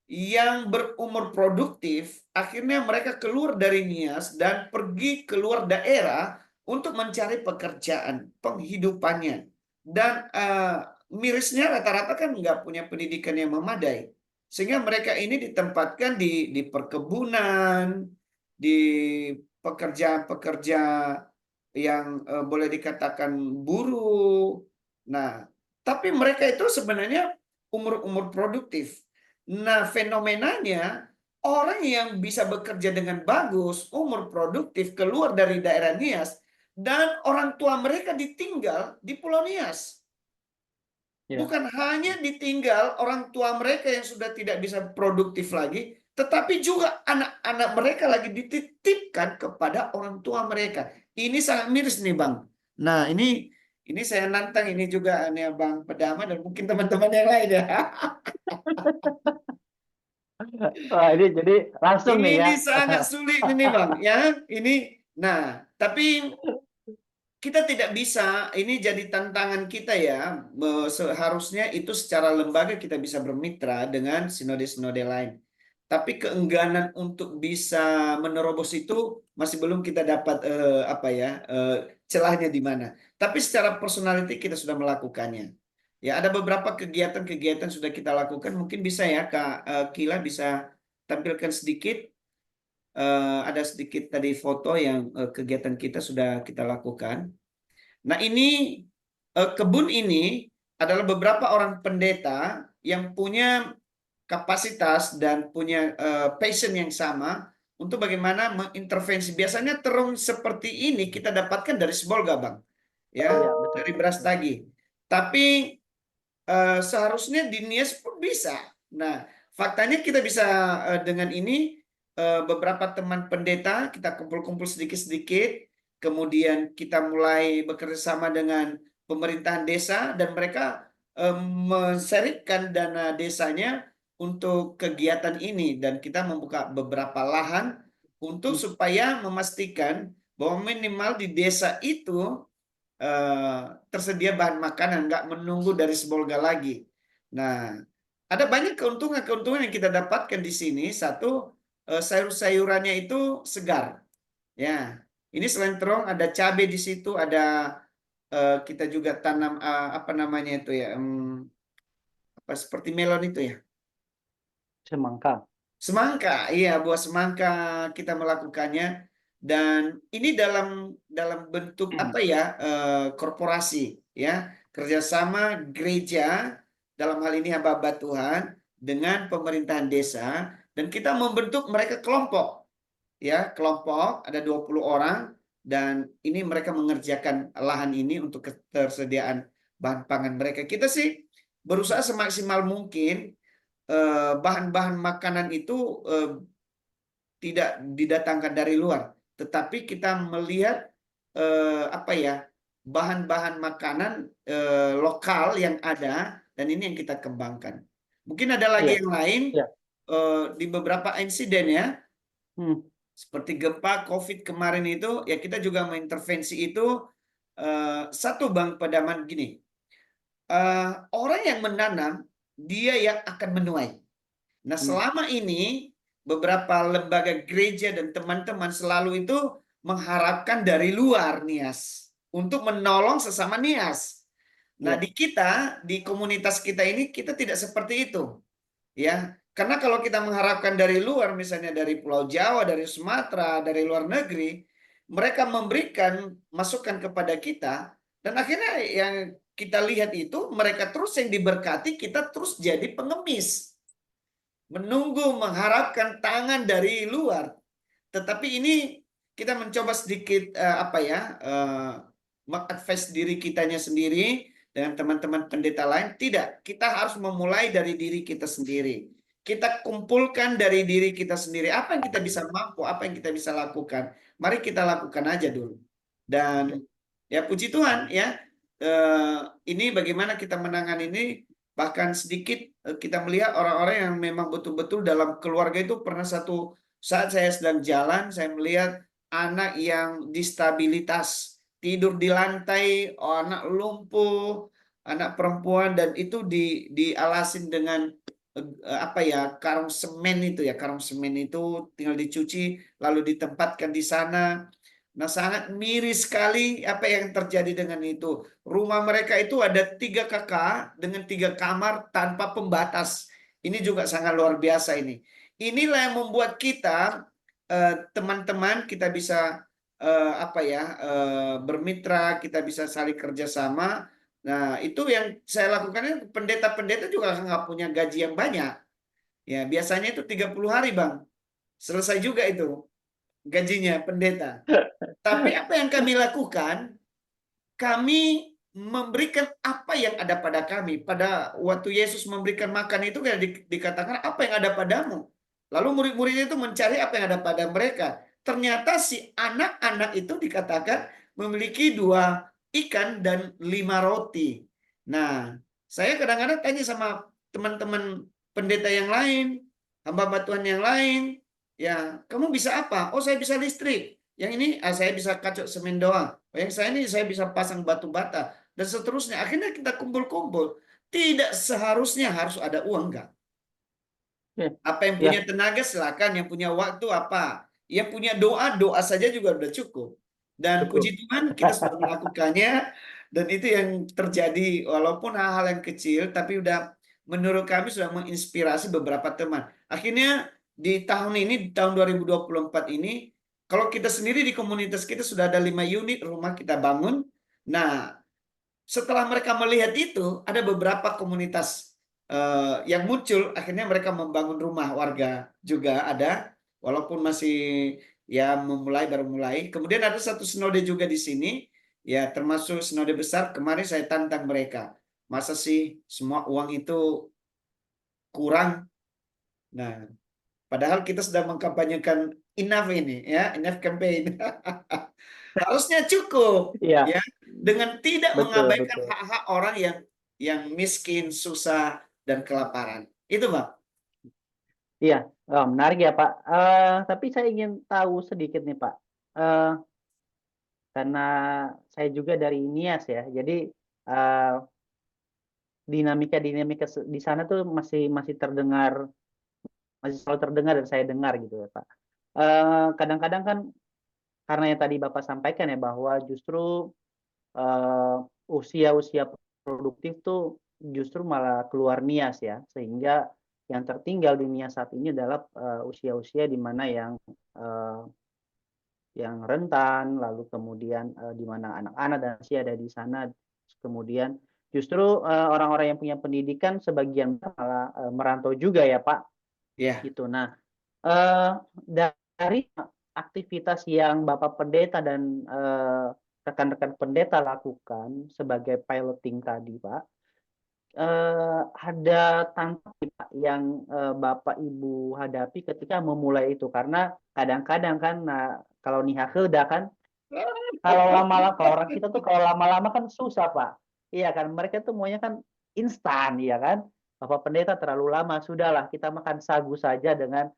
yang berumur produktif, akhirnya mereka keluar dari Nias dan pergi keluar daerah untuk mencari pekerjaan, penghidupannya. Dan mirisnya rata-rata kan nggak punya pendidikan yang memadai. Sehingga mereka ini ditempatkan di perkebunan, di pekerja-pekerja yang boleh dikatakan buruh. Nah, tapi mereka itu sebenarnya umur-umur produktif. Nah, fenomenanya orang yang bisa bekerja dengan bagus, umur produktif, keluar dari daerah Nias, dan orang tua mereka ditinggal di Pulau Nias. Ya. Bukan hanya ditinggal orang tua mereka yang sudah tidak bisa produktif lagi, tetapi juga anak-anak mereka lagi dititipkan kepada orang tua mereka. Ini sangat miris nih Bang. Nah, ini saya nantang ini juga nih Bang Pedama dan mungkin teman-teman yang lain ya. Wah, ini jadi langsung nih ya. Ini sangat sulit ini Bang ya. Nah, tapi kita tidak bisa, ini jadi tantangan kita ya. Seharusnya itu secara lembaga kita bisa bermitra dengan sinode-sinode lain. Tapi keengganan untuk bisa menerobos itu masih belum kita dapat celahnya di mana. Tapi secara personality kita sudah melakukannya. Ya, ada beberapa kegiatan-kegiatan sudah kita lakukan. Mungkin bisa ya Kak Kila bisa tampilkan sedikit. Ada sedikit tadi foto yang kegiatan kita sudah kita lakukan. Nah, ini kebun ini adalah beberapa orang pendeta yang punya kapasitas dan punya passion yang sama untuk bagaimana mengintervensi. Biasanya terung seperti ini kita dapatkan dari Sibolga, Bang. Ya, dari Brastagi. Tapi seharusnya di Nias pun bisa. Nah, faktanya kita bisa dengan ini beberapa teman pendeta kita kumpul-kumpul sedikit-sedikit, kemudian kita mulai bekerja sama dengan pemerintahan desa, dan mereka menserikkan dana desanya untuk kegiatan ini, dan kita membuka beberapa lahan untuk supaya memastikan bahwa minimal di desa itu tersedia bahan makanan, nggak menunggu dari Sibolga lagi. Nah, ada banyak keuntungan yang kita dapatkan di sini. Satu, sayur-sayurannya itu segar. Ya, ini selain terong ada cabai di situ, ada kita juga tanam apa namanya itu ya, seperti melon itu ya. Semangka. Semangka, iya, buah semangka kita melakukannya, dan ini dalam bentuk apa ya, korporasi ya, kerjasama gereja, dalam hal ini hamba Tuhan dengan pemerintahan desa, dan kita membentuk mereka kelompok ya, kelompok ada 20 orang, dan ini mereka mengerjakan lahan ini untuk ketersediaan bahan pangan mereka. Kita sih berusaha semaksimal mungkin bahan-bahan makanan itu tidak didatangkan dari luar, tetapi kita melihat bahan-bahan makanan lokal yang ada, dan ini yang kita kembangkan. Mungkin ada lagi yang lain di beberapa insiden ya, seperti gempa COVID kemarin itu ya, kita juga mengintervensi itu. Satu Bang Pedaman gini, orang yang menanam dia yang akan menuai. Nah, selama ini beberapa lembaga gereja dan teman-teman selalu itu mengharapkan dari luar Nias untuk menolong sesama Nias. Nah, di komunitas kita ini kita tidak seperti itu. Ya, Karena kalau kita mengharapkan dari luar, misalnya dari Pulau Jawa, dari Sumatera, dari luar negeri, mereka memberikan masukan kepada kita, dan akhirnya yang kita lihat itu mereka terus yang diberkati, kita terus jadi pengemis. Menunggu, mengharapkan tangan dari luar. Tetapi ini kita mencoba sedikit mengadvise diri kitanya sendiri dengan teman-teman pendeta lain. Tidak, kita harus memulai dari diri kita sendiri. Kita kumpulkan dari diri kita sendiri. Apa yang kita bisa mampu, apa yang kita bisa lakukan. Mari kita lakukan aja dulu. Dan ya puji Tuhan ya, ini bagaimana kita menangani ini. Bahkan sedikit kita melihat orang-orang yang memang betul-betul dalam keluarga itu pernah satu saat saya sedang jalan, saya melihat anak yang disabilitas, tidur di lantai, anak lumpuh, anak perempuan, dan itu dialasin dengan karung semen itu ya, karung semen itu tinggal dicuci lalu ditempatkan di sana. Nah, sangat miris sekali apa yang terjadi dengan itu. Rumah mereka itu ada 3 kakak dengan 3 kamar tanpa pembatas. Ini juga sangat luar biasa ini. Inilah yang membuat kita teman-teman kita bisa bermitra, kita bisa saling kerjasama. Nah, itu yang saya lakukan. Pendeta-pendeta juga nggak punya gaji yang banyak. Ya, biasanya itu 30 hari, Bang. Selesai juga itu gajinya pendeta. Tapi apa yang kami lakukan? Kami memberikan apa yang ada pada kami. Pada waktu Yesus memberikan makan itu kan dikatakan apa yang ada padamu. Lalu murid-murid itu mencari apa yang ada pada mereka. Ternyata si anak-anak itu dikatakan memiliki 2 ikan dan 5 roti. Nah, saya kadang-kadang tanya sama teman-teman pendeta yang lain, hamba Tuhan yang lain, ya, kamu bisa apa? Oh, saya bisa listrik. Yang ini saya bisa kacok semen doang. Yang saya ini saya bisa pasang batu bata dan seterusnya. Akhirnya kita kumpul-kumpul. Tidak seharusnya harus ada uang, enggak. Apa yang punya tenaga silakan, yang punya waktu apa. Yang punya doa saja juga udah cukup. Dan puji Tuhan kita sudah melakukannya, dan itu yang terjadi walaupun hal-hal yang kecil tapi udah menurut kami sudah menginspirasi beberapa teman. Akhirnya di tahun ini, di tahun 2024 ini, kalau kita sendiri di komunitas kita sudah ada 5 unit rumah kita bangun. Nah, setelah mereka melihat itu, ada beberapa komunitas yang muncul, akhirnya mereka membangun rumah warga juga ada, walaupun masih ya baru mulai. Kemudian ada satu sinode juga di sini, ya termasuk sinode besar. Kemarin saya tantang mereka, masa sih semua uang itu kurang? Nah, padahal kita sudah mengkampanyekan enough ini, ya, enough campaign. Harusnya cukup, Iya, ya, dengan tidak betul, mengabaikan betul. hak-hak orang yang miskin, susah, dan kelaparan. Itu, Bang. Iya, menarik ya Pak. Tapi saya ingin tahu sedikit nih Pak. Eh, karena saya juga dari INIAS ya, jadi eh, dinamika di sana tuh masih terdengar, masih selalu terdengar dan saya dengar gitu ya Pak. Kadang-kadang kan karena yang tadi Bapak sampaikan ya bahwa justru usia-usia produktif tuh justru malah keluar NIAS ya, sehingga yang tertinggal di NIAS saat ini adalah usia-usia di mana yang rentan, lalu kemudian di mana anak-anak dan masih ada di sana, kemudian justru orang-orang yang punya pendidikan sebagian malah merantau juga ya Pak, gitu. Nah, dari aktivitas yang Bapak Pendeta dan rekan-rekan pendeta lakukan sebagai piloting tadi Pak, ada tantangan Pak yang Bapak Ibu hadapi ketika memulai itu? Karena kadang-kadang kan kalau nihaheuda kan, kalau orang kita tuh kalau lama-lama kan susah Pak. Iya kan, mereka tuh maunya kan instan ya kan. Bapak Pendeta terlalu lama, sudahlah kita makan sagu saja dengan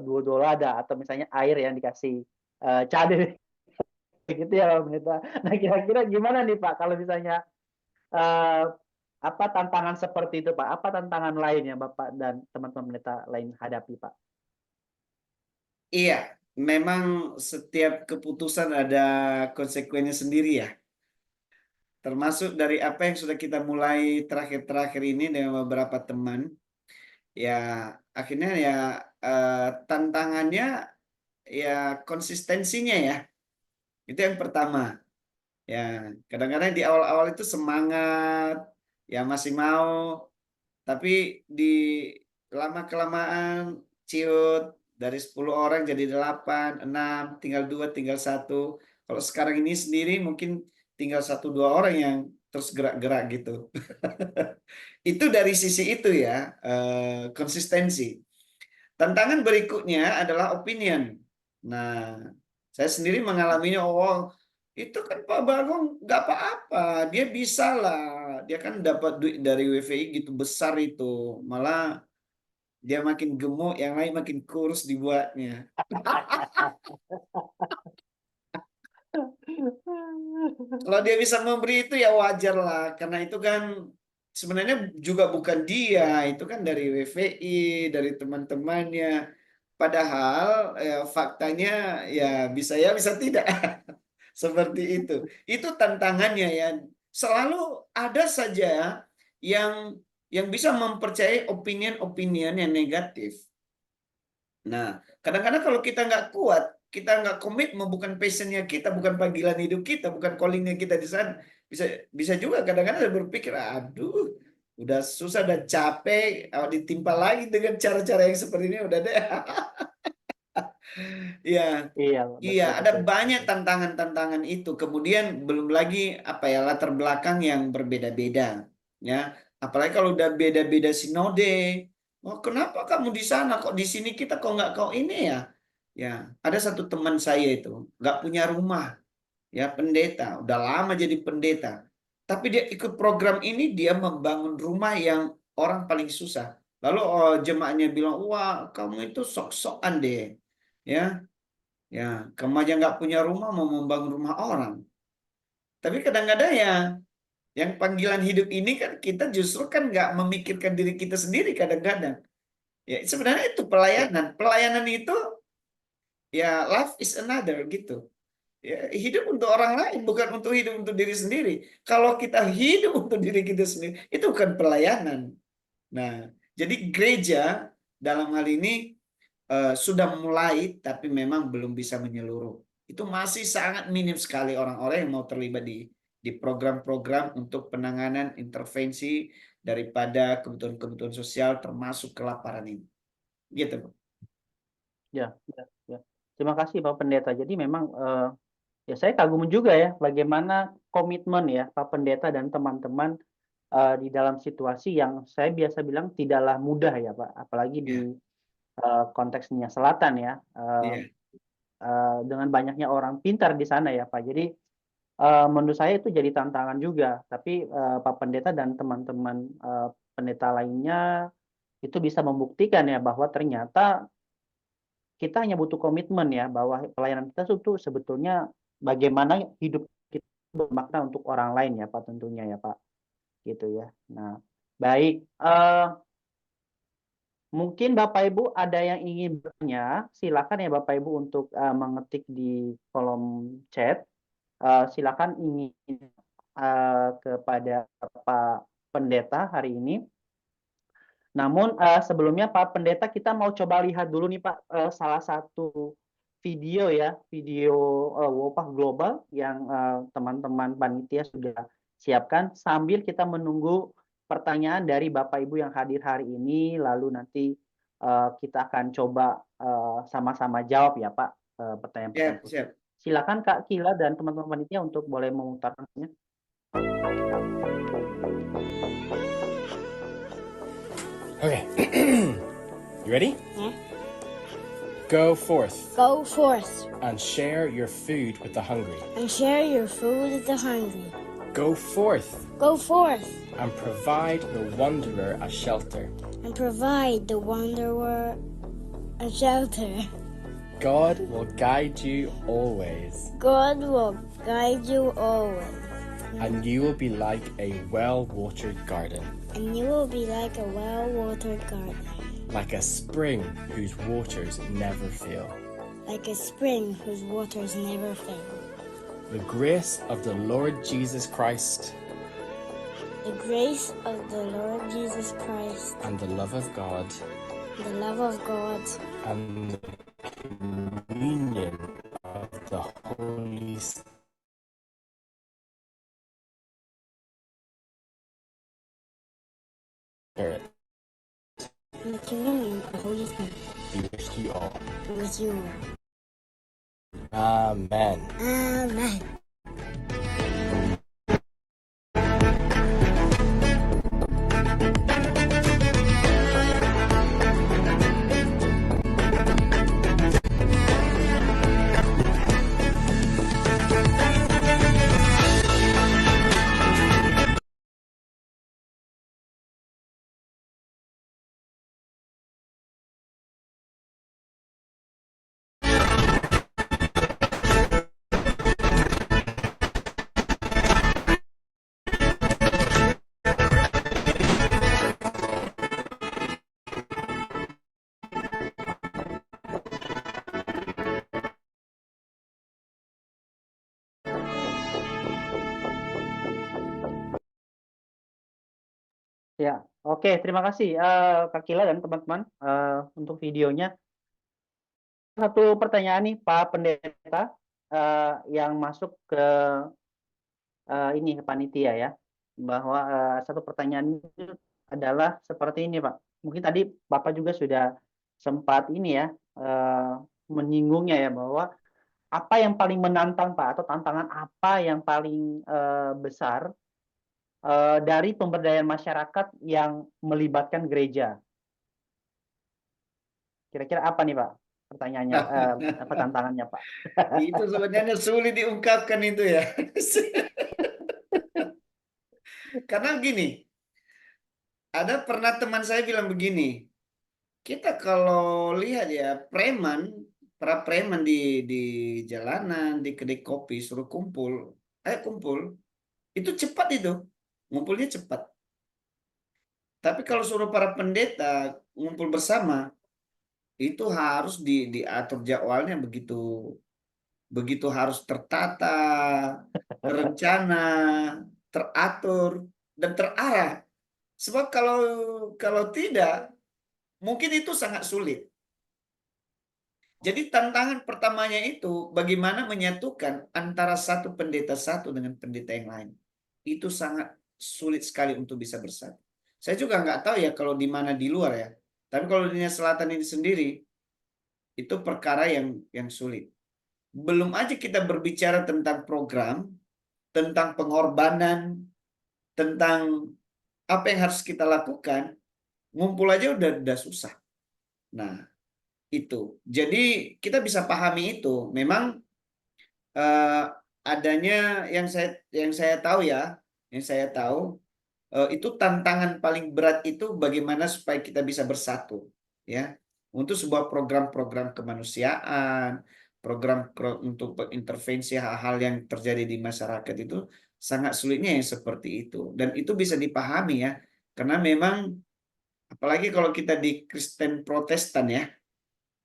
dua dolada atau misalnya air yang dikasih cabai gitu ya Bapak Pendeta. Nah kira-kira gimana nih Pak kalau misalnya apa tantangan seperti itu Pak? Apa tantangan lain yang Bapak dan teman-teman pendeta lain hadapi Pak? Iya, memang setiap keputusan ada konsekuensinya sendiri ya. Termasuk dari apa yang sudah kita mulai terakhir-terakhir ini dengan beberapa teman. ya akhirnya ya tantangannya ya konsistensinya ya. Itu yang pertama. Ya, kadang-kadang di awal-awal itu semangat, ya masih mau, tapi di lama-kelamaan ciut dari 10 orang jadi 8, 6, tinggal 2, tinggal 1. Kalau sekarang ini sendiri mungkin tinggal 1, 2 orang yang terus gerak-gerak gitu. Itu dari sisi itu ya, konsistensi. Tantangan berikutnya adalah opinion. Nah, saya sendiri mengalaminya, oh itu kan Pak Bagong nggak apa-apa, dia bisa lah, dia kan dapat duit dari WVI gitu besar itu, malah dia makin gemuk, yang lain makin kurus dibuatnya. Kalau dia bisa memberi itu ya wajar lah, karena itu kan sebenarnya juga bukan dia, itu kan dari WVI, dari teman-temannya. Padahal faktanya ya bisa tidak. Seperti itu. Itu tantangannya ya. Selalu ada saja yang bisa mempercayai opinion-opinion yang negatif. Nah, kadang-kadang kalau kita nggak kuat, kita nggak komitmen, bukan passionnya kita, bukan panggilan hidup kita, bukan callingnya kita di sana, bisa juga kadang-kadang berpikir, aduh, udah susah, udah capek, ditimpa lagi dengan cara-cara yang seperti ini, udah deh. Iya, Iya, iya, betul, ada betul, banyak betul. tantangan-tantangan itu. Kemudian belum lagi apa ya, latar belakang yang berbeda-beda, ya. Apalagi kalau udah beda-beda sinode. Oh, kenapa kamu di sana kok di sini kita kok nggak kau ini ya? Ya, ada satu teman saya itu nggak punya rumah, ya pendeta, udah lama jadi pendeta. Tapi dia ikut program ini, dia membangun rumah yang orang paling susah. Lalu jemaatnya bilang, wah kamu itu sok-sokan deh, ya. Ya, kamu aja nggak punya rumah mau membangun rumah orang. Tapi kadang-kadang ya, yang panggilan hidup ini kan kita justru kan nggak memikirkan diri kita sendiri kadang-kadang. Ya sebenarnya itu pelayanan. Pelayanan itu ya life is another gitu. Ya, hidup untuk orang lain, bukan untuk hidup untuk diri sendiri. Kalau kita hidup untuk diri kita sendiri, itu bukan pelayanan. Nah, jadi gereja dalam hal ini sudah mulai, tapi memang belum bisa menyeluruh. Itu masih sangat minim sekali orang-orang yang mau terlibat di program-program untuk penanganan intervensi daripada kebutuhan-kebutuhan sosial termasuk kelaparan ini. Gitu, Pak. Ya, ya, ya. Terima kasih Pak Pendeta. Jadi memang ya saya kagum juga ya bagaimana komitmen ya Pak Pendeta dan teman-teman di dalam situasi yang saya biasa bilang tidaklah mudah ya Pak, apalagi di konteks Nia Selatan ya, Iya. dengan banyaknya orang pintar di sana ya Pak. Jadi menurut saya itu jadi tantangan juga. Tapi Pak Pendeta dan teman-teman pendeta lainnya itu bisa membuktikan ya bahwa ternyata kita hanya butuh komitmen ya, bahwa pelayanan kita itu sebetulnya bagaimana hidup kita bermakna untuk orang lain ya Pak, tentunya ya Pak, gitu ya. Nah, baik, mungkin Bapak Ibu ada yang ingin bertanya, silakan ya Bapak Ibu untuk mengetik di kolom chat. Silakan ingin kepada Pak Pendeta hari ini. Namun sebelumnya Pak Pendeta, kita mau coba lihat dulu nih Pak salah satu video ya, video Wopah Global yang teman-teman panitia sudah siapkan sambil kita menunggu pertanyaan dari Bapak Ibu yang hadir hari ini, lalu nanti kita akan coba sama-sama jawab ya Pak pertanyaan-pertanyaan. Siap. Silakan Kak Kila dan teman-teman panitia untuk boleh memutarkannya. Okay. You ready? Yeah. Go forth Go forth and share your food with the hungry. and share your food with the hungry. Go forth Go forth and provide the wanderer a shelter. and provide the wanderer a shelter. God will guide you always, God will guide you always, and you will be like a well-watered garden, and you will be like a well-watered garden, like a spring whose waters never fail. like a spring whose waters never fail. The grace of the Lord Jesus Christ, the grace of the Lord Jesus Christ, and the love of God, the love of God, and the communion of the Holy Spirit and the communion of the Holy Spirit be with you all. with you. Amen. Amen. Ya, oke, terima kasih Kak Kila dan teman-teman untuk videonya. Satu pertanyaan nih Pak Pendeta yang masuk ke ini ke panitia ya, bahwa satu pertanyaan itu adalah seperti ini Pak. Mungkin tadi Bapak juga sudah sempat ini ya menyinggungnya ya, bahwa apa yang paling menantang Pak, atau tantangan apa yang paling besar dari pemberdayaan masyarakat yang melibatkan gereja? Kira-kira apa nih Pak pertanyaannya, apa tantangannya Pak? Itu sebenarnya sulit diungkapkan itu ya. Karena gini, ada pernah teman saya bilang begini, kita kalau lihat ya para preman di jalanan, di kedai kopi suruh kumpul, ayo kumpul, itu cepat itu, ngumpulnya cepat. Tapi kalau suruh para pendeta ngumpul bersama, itu harus diatur jadwalnya begitu harus tertata, terencana, teratur, dan terarah. Sebab kalau tidak, mungkin itu sangat sulit. Jadi tantangan pertamanya itu bagaimana menyatukan antara satu pendeta satu dengan pendeta yang lain. Itu sangat sulit sekali untuk bisa bersatu. Saya juga nggak tahu ya kalau di mana di luar ya. Tapi kalau di Selatan ini sendiri, itu perkara yang sulit. Belum aja kita berbicara tentang program, tentang pengorbanan, tentang apa yang harus kita lakukan, ngumpul aja udah susah. Nah, itu. Jadi kita bisa pahami itu. Memang adanya yang saya tahu ya, itu tantangan paling berat itu bagaimana supaya kita bisa bersatu, ya, untuk sebuah program-program kemanusiaan, program untuk intervensi hal-hal yang terjadi di masyarakat itu sangat sulitnya yang seperti itu. Dan itu bisa dipahami ya, karena memang apalagi kalau kita di Kristen Protestan ya,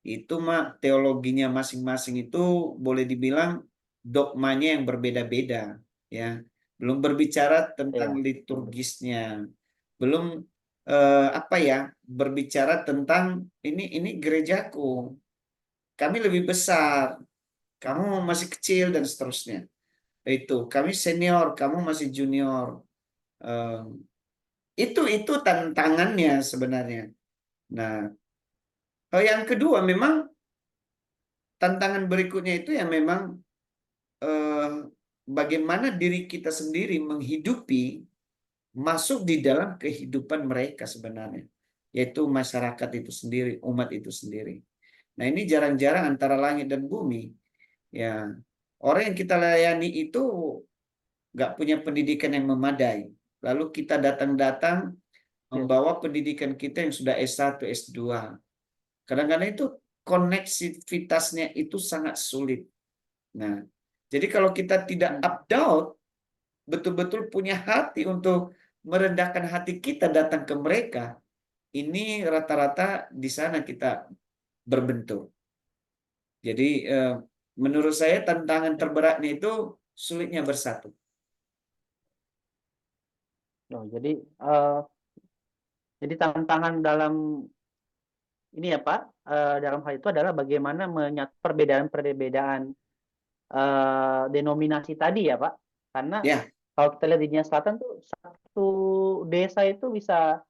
itu mah teologinya masing-masing itu boleh dibilang dogmanya yang berbeda-beda ya. Belum berbicara tentang liturgisnya, belum berbicara tentang ini gerejaku, kami lebih besar, kamu masih kecil, dan seterusnya. Itu kami senior, kamu masih junior. Itu tantangannya sebenarnya. Nah, yang kedua memang tantangan berikutnya itu ya memang bagaimana diri kita sendiri menghidupi, masuk di dalam kehidupan mereka sebenarnya, yaitu masyarakat itu sendiri, umat itu sendiri. Nah, ini jarang-jarang antara langit dan bumi. Ya, orang yang kita layani itu nggak punya pendidikan yang memadai. Lalu kita datang-datang membawa pendidikan kita yang sudah S1, S2. Kadang-kadang itu koneksivitasnya itu sangat sulit. Nah, jadi kalau kita tidak up-down, betul-betul punya hati untuk merendahkan hati kita datang ke mereka, ini rata-rata di sana kita berbentur. Jadi menurut saya tantangan terberatnya itu sulitnya bersatu. Oh, jadi tantangan dalam ini ya Pak, dalam hal itu adalah bagaimana menyatu perbedaan-perbedaan denominasi tadi ya Pak. Karena Ya, kalau kita lihat di Nia Selatan tuh satu desa itu bisa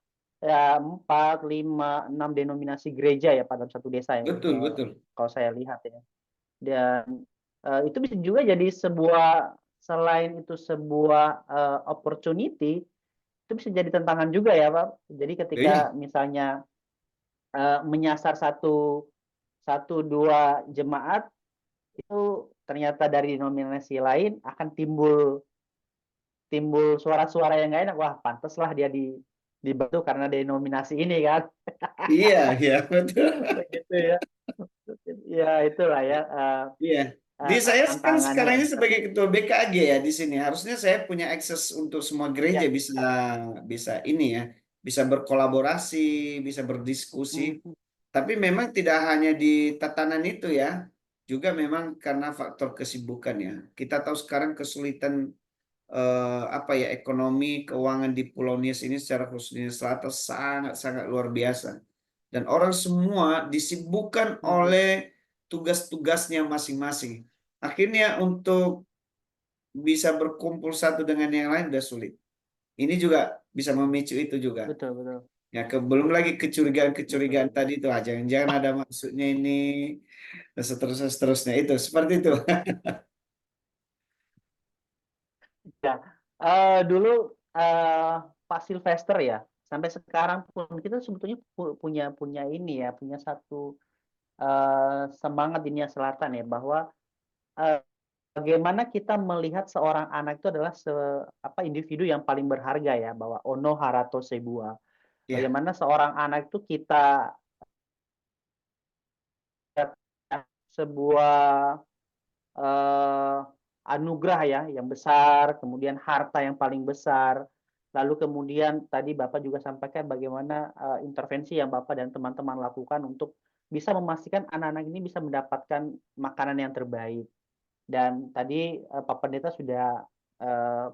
ya 4, 5, 6 denominasi gereja ya Pak dalam satu desa ya. betul, betul. Kalau saya lihat ya. Dan itu bisa juga jadi selain itu sebuah opportunity, itu bisa jadi tantangan juga ya Pak. Jadi ketika Iya, misalnya menyasar satu dua jemaat itu ternyata dari denominasi lain akan timbul suara-suara yang nggak enak. Wah, pantaslah dia dibantu karena denominasi ini kan. iya, iya, betul. Begitu ya. Ya itulah ya Iya. Di saya kan sekarang tantangannya. ini Tapi sebagai ketua BKG ya di sini. Harusnya saya punya akses untuk semua gereja ya, bisa bisa ini ya, bisa berkolaborasi, bisa berdiskusi. mm, Tapi memang tidak hanya di tatanan itu ya, juga memang karena faktor kesibukan ya. Kita tahu sekarang kesulitan apa ya ekonomi keuangan di Pulau Nias ini secara khusus Nias Selatan sangat-sangat luar biasa. Dan orang semua disibukkan oleh tugas-tugasnya masing-masing. Akhirnya untuk bisa berkumpul satu dengan yang lain udah sulit. Ini juga bisa memicu itu juga. betul betul. Ya, belum lagi kecurigaan-kecurigaan Betul. tadi itu jangan-jangan ada maksudnya ini dan seterusnya itu seperti itu. Ya, dulu Pak Sylvester ya, sampai sekarang pun kita sebetulnya punya ini ya, punya satu semangat di Nia Selatan ya, bahwa bagaimana kita melihat seorang anak itu adalah individu yang paling berharga ya, bahwa Ono Harato Sebua. Ya, Bagaimana seorang anak itu kita sebuah eh, anugerah ya yang besar, kemudian harta yang paling besar, lalu kemudian tadi Bapak juga sampaikan bagaimana intervensi yang Bapak dan teman-teman lakukan untuk bisa memastikan anak-anak ini bisa mendapatkan makanan yang terbaik. Dan tadi Pak Pendeta sudah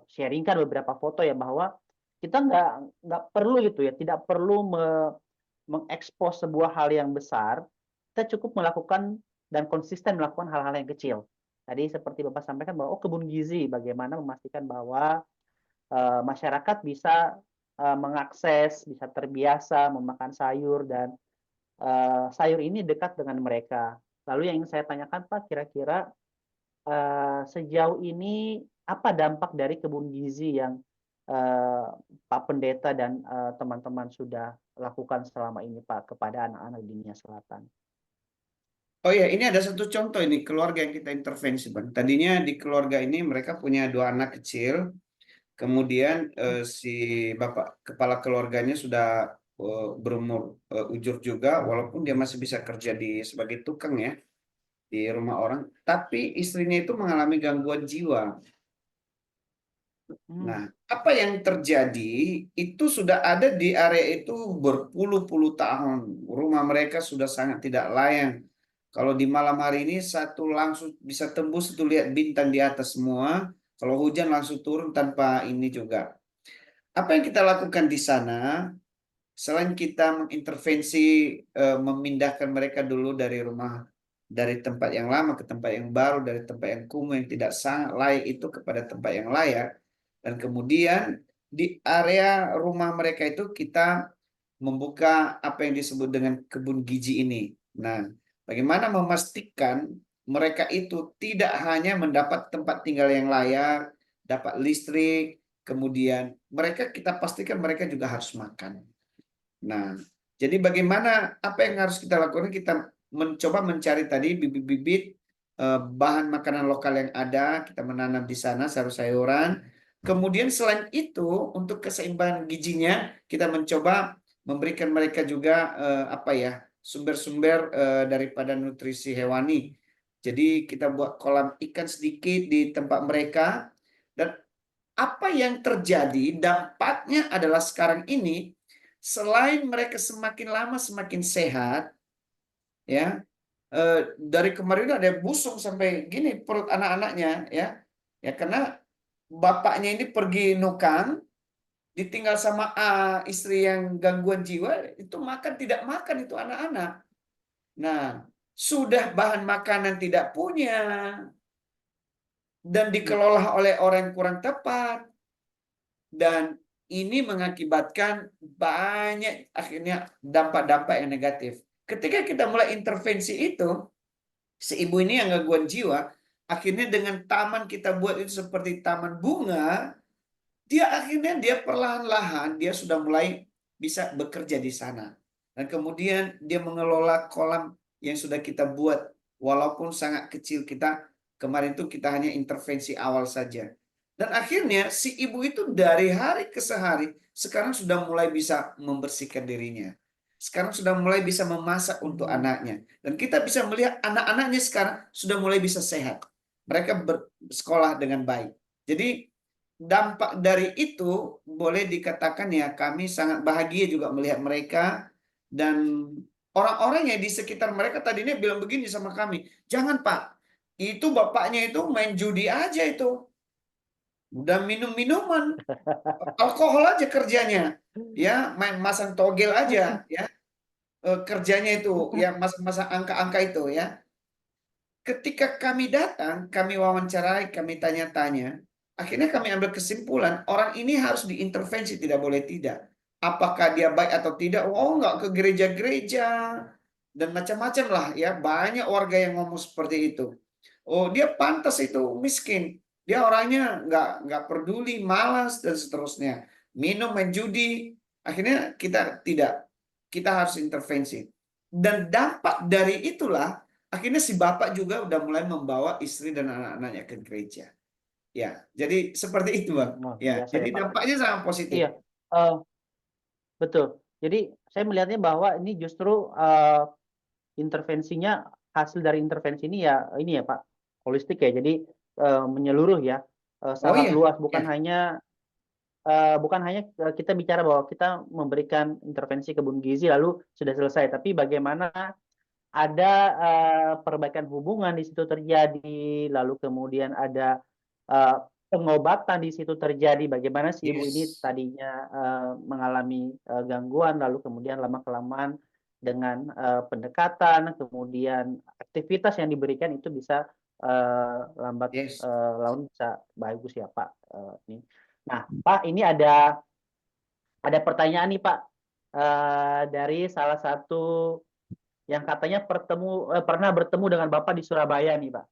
sharingkan beberapa foto ya bahwa kita nggak perlu gitu ya, tidak perlu mengekspos sebuah hal yang besar, kita cukup melakukan dan konsisten melakukan hal-hal yang kecil. Tadi seperti Bapak sampaikan bahwa kebun gizi bagaimana memastikan bahwa masyarakat bisa mengakses, bisa terbiasa memakan sayur dan sayur ini dekat dengan mereka. Lalu yang ingin saya tanyakan Pak, kira-kira sejauh ini apa dampak dari kebun gizi yang Pak Pendeta dan teman-teman sudah lakukan selama ini Pak kepada anak-anak di Nia Selatan? oh ya, ini ada satu contoh ini keluarga yang kita intervensi, Bang. Tadinya di keluarga ini mereka punya 2 anak kecil, kemudian si bapak kepala keluarganya sudah berumur ujur juga, walaupun dia masih bisa kerja sebagai tukang ya di rumah orang, tapi istrinya itu mengalami gangguan jiwa. Nah, apa yang terjadi itu sudah ada di area itu berpuluh-puluh tahun. Rumah mereka sudah sangat tidak layak. Kalau di malam hari ini satu langsung bisa tembus itu lihat bintang di atas semua. Kalau hujan langsung turun tanpa ini juga. Apa yang kita lakukan di sana? Selain kita mengintervensi memindahkan mereka dulu dari tempat yang lama ke tempat yang baru, dari tempat yang kumuh yang tidak sangat layak itu kepada tempat yang layak. Dan kemudian di area rumah mereka itu kita membuka apa yang disebut dengan kebun gizi ini. Nah, bagaimana memastikan mereka itu tidak hanya mendapat tempat tinggal yang layak, dapat listrik, kemudian kita pastikan mereka juga harus makan. Nah, jadi bagaimana apa yang harus kita lakukan? Kita mencoba mencari tadi bibit-bibit bahan makanan lokal yang ada, kita menanam di sana sayur-sayuran. Kemudian selain itu untuk keseimbangan gizinya kita mencoba memberikan mereka juga sumber-sumber daripada nutrisi hewani. Jadi kita buat kolam ikan sedikit di tempat mereka dan apa yang terjadi dampaknya adalah sekarang ini selain mereka semakin lama semakin sehat ya dari kemarin ada busung sampai gini perut anak-anaknya ya karena bapaknya ini pergi nukang, ditinggal sama istri yang gangguan jiwa, itu makan tidak makan itu anak-anak. Nah, sudah bahan makanan tidak punya dan dikelola oleh orang yang kurang tepat, dan ini mengakibatkan banyak akhirnya dampak-dampak yang negatif. Ketika kita mulai intervensi itu, si ibu ini yang gangguan jiwa, akhirnya dengan taman kita buat itu seperti taman bunga, dia perlahan-lahan dia sudah mulai bisa bekerja di sana. Dan kemudian dia mengelola kolam yang sudah kita buat, walaupun sangat kecil. Kemarin itu kita hanya intervensi awal saja. Dan akhirnya si ibu itu dari hari ke sehari sekarang sudah mulai bisa membersihkan dirinya. Sekarang sudah mulai bisa memasak untuk anaknya. Dan kita bisa melihat anak-anaknya sekarang sudah mulai bisa sehat. Mereka bersekolah dengan baik. Jadi dampak dari itu boleh dikatakan ya kami sangat bahagia juga melihat mereka, dan orang-orang yang di sekitar mereka tadinya bilang begini sama kami, jangan Pak, itu bapaknya itu main judi aja itu. Udah minum minuman, alkohol aja kerjanya. Ya, main masang togel aja ya. Kerjanya itu ya masang-masang angka-angka itu ya. Ketika kami datang, kami wawancarai, kami tanya-tanya, akhirnya kami ambil kesimpulan, orang ini harus diintervensi, tidak boleh tidak. Apakah dia baik atau tidak? Oh, enggak, ke gereja-gereja dan macam-macam lah ya. Banyak warga yang ngomong seperti itu. Oh, dia pantas itu miskin. Dia orangnya nggak peduli, malas dan seterusnya. Minum, main judi. Akhirnya kita tidak. Kita harus intervensi. Dan dampak dari itulah akhirnya si bapak juga udah mulai membawa istri dan anak-anaknya ke gereja. Ya, jadi seperti itu, Bang. Oh, Ya, biasa jadi ya, Pak. dampaknya sangat positif. Iya, betul. Jadi saya melihatnya bahwa ini justru intervensinya, hasil dari intervensi ini ya Pak, holistik ya. Jadi menyeluruh ya, sangat iya. luas. Bukan Ya. hanya kita bicara bahwa kita memberikan intervensi kebun gizi lalu sudah selesai, tapi bagaimana ada perbaikan hubungan di situ terjadi, lalu kemudian ada pengobatan di situ terjadi. Bagaimana si ibu ini Yes. tadinya mengalami gangguan, lalu kemudian lama-kelamaan dengan pendekatan, kemudian aktivitas yang diberikan itu bisa lambat Yes. laun bisa bagus ya Pak. Ini. Nah Pak, ini ada pertanyaan nih Pak, dari salah satu yang katanya pernah bertemu dengan Bapak di Surabaya nih Pak.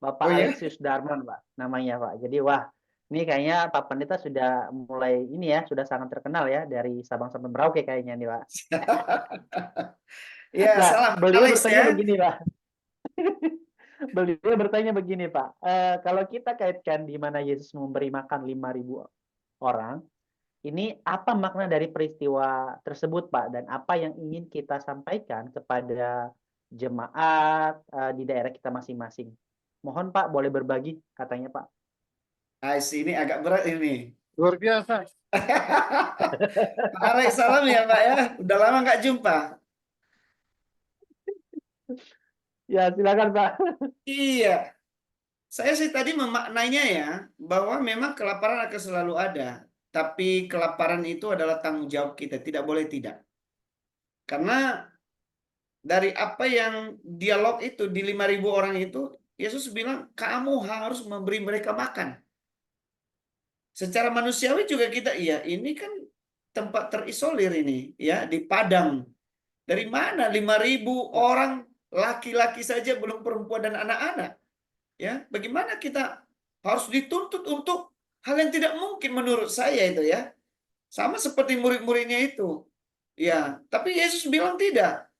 Bapak Oh ya? Alexius Darman Pak namanya Pak. Jadi wah, ini kayaknya Pak Pendeta sudah mulai ini ya, sudah sangat terkenal ya dari Sabang sampai Merauke kayaknya nih Pak. Ya, Nah, salam beliau Alex bertanya ya. begini Pak. Beliau bertanya begini Pak, kalau kita kaitkan di mana Yesus memberi makan 5.000 orang, ini apa makna dari peristiwa tersebut Pak, dan apa yang ingin kita sampaikan kepada jemaat di daerah kita masing-masing? Mohon Pak boleh berbagi katanya Pak. Ini agak berat ini. Luar biasa. Pak Alex, salam ya Pak ya. Udah lama nggak jumpa. Ya silakan Pak. Iya. Saya sih tadi memaknainya ya, bahwa memang kelaparan akan selalu ada. Tapi kelaparan itu adalah tanggung jawab kita, tidak boleh tidak. Karena dari apa yang dialog itu di 5.000 orang itu, Yesus bilang, kamu harus memberi mereka makan. Secara manusiawi juga kita, iya ini kan tempat terisolir ini, ya di padang. Dari mana 5.000 orang, laki-laki saja, belum perempuan dan anak-anak. Ya, bagaimana kita harus dituntut untuk hal yang tidak mungkin menurut saya itu ya. Sama seperti murid-muridnya itu. Ya, tapi Yesus bilang tidak.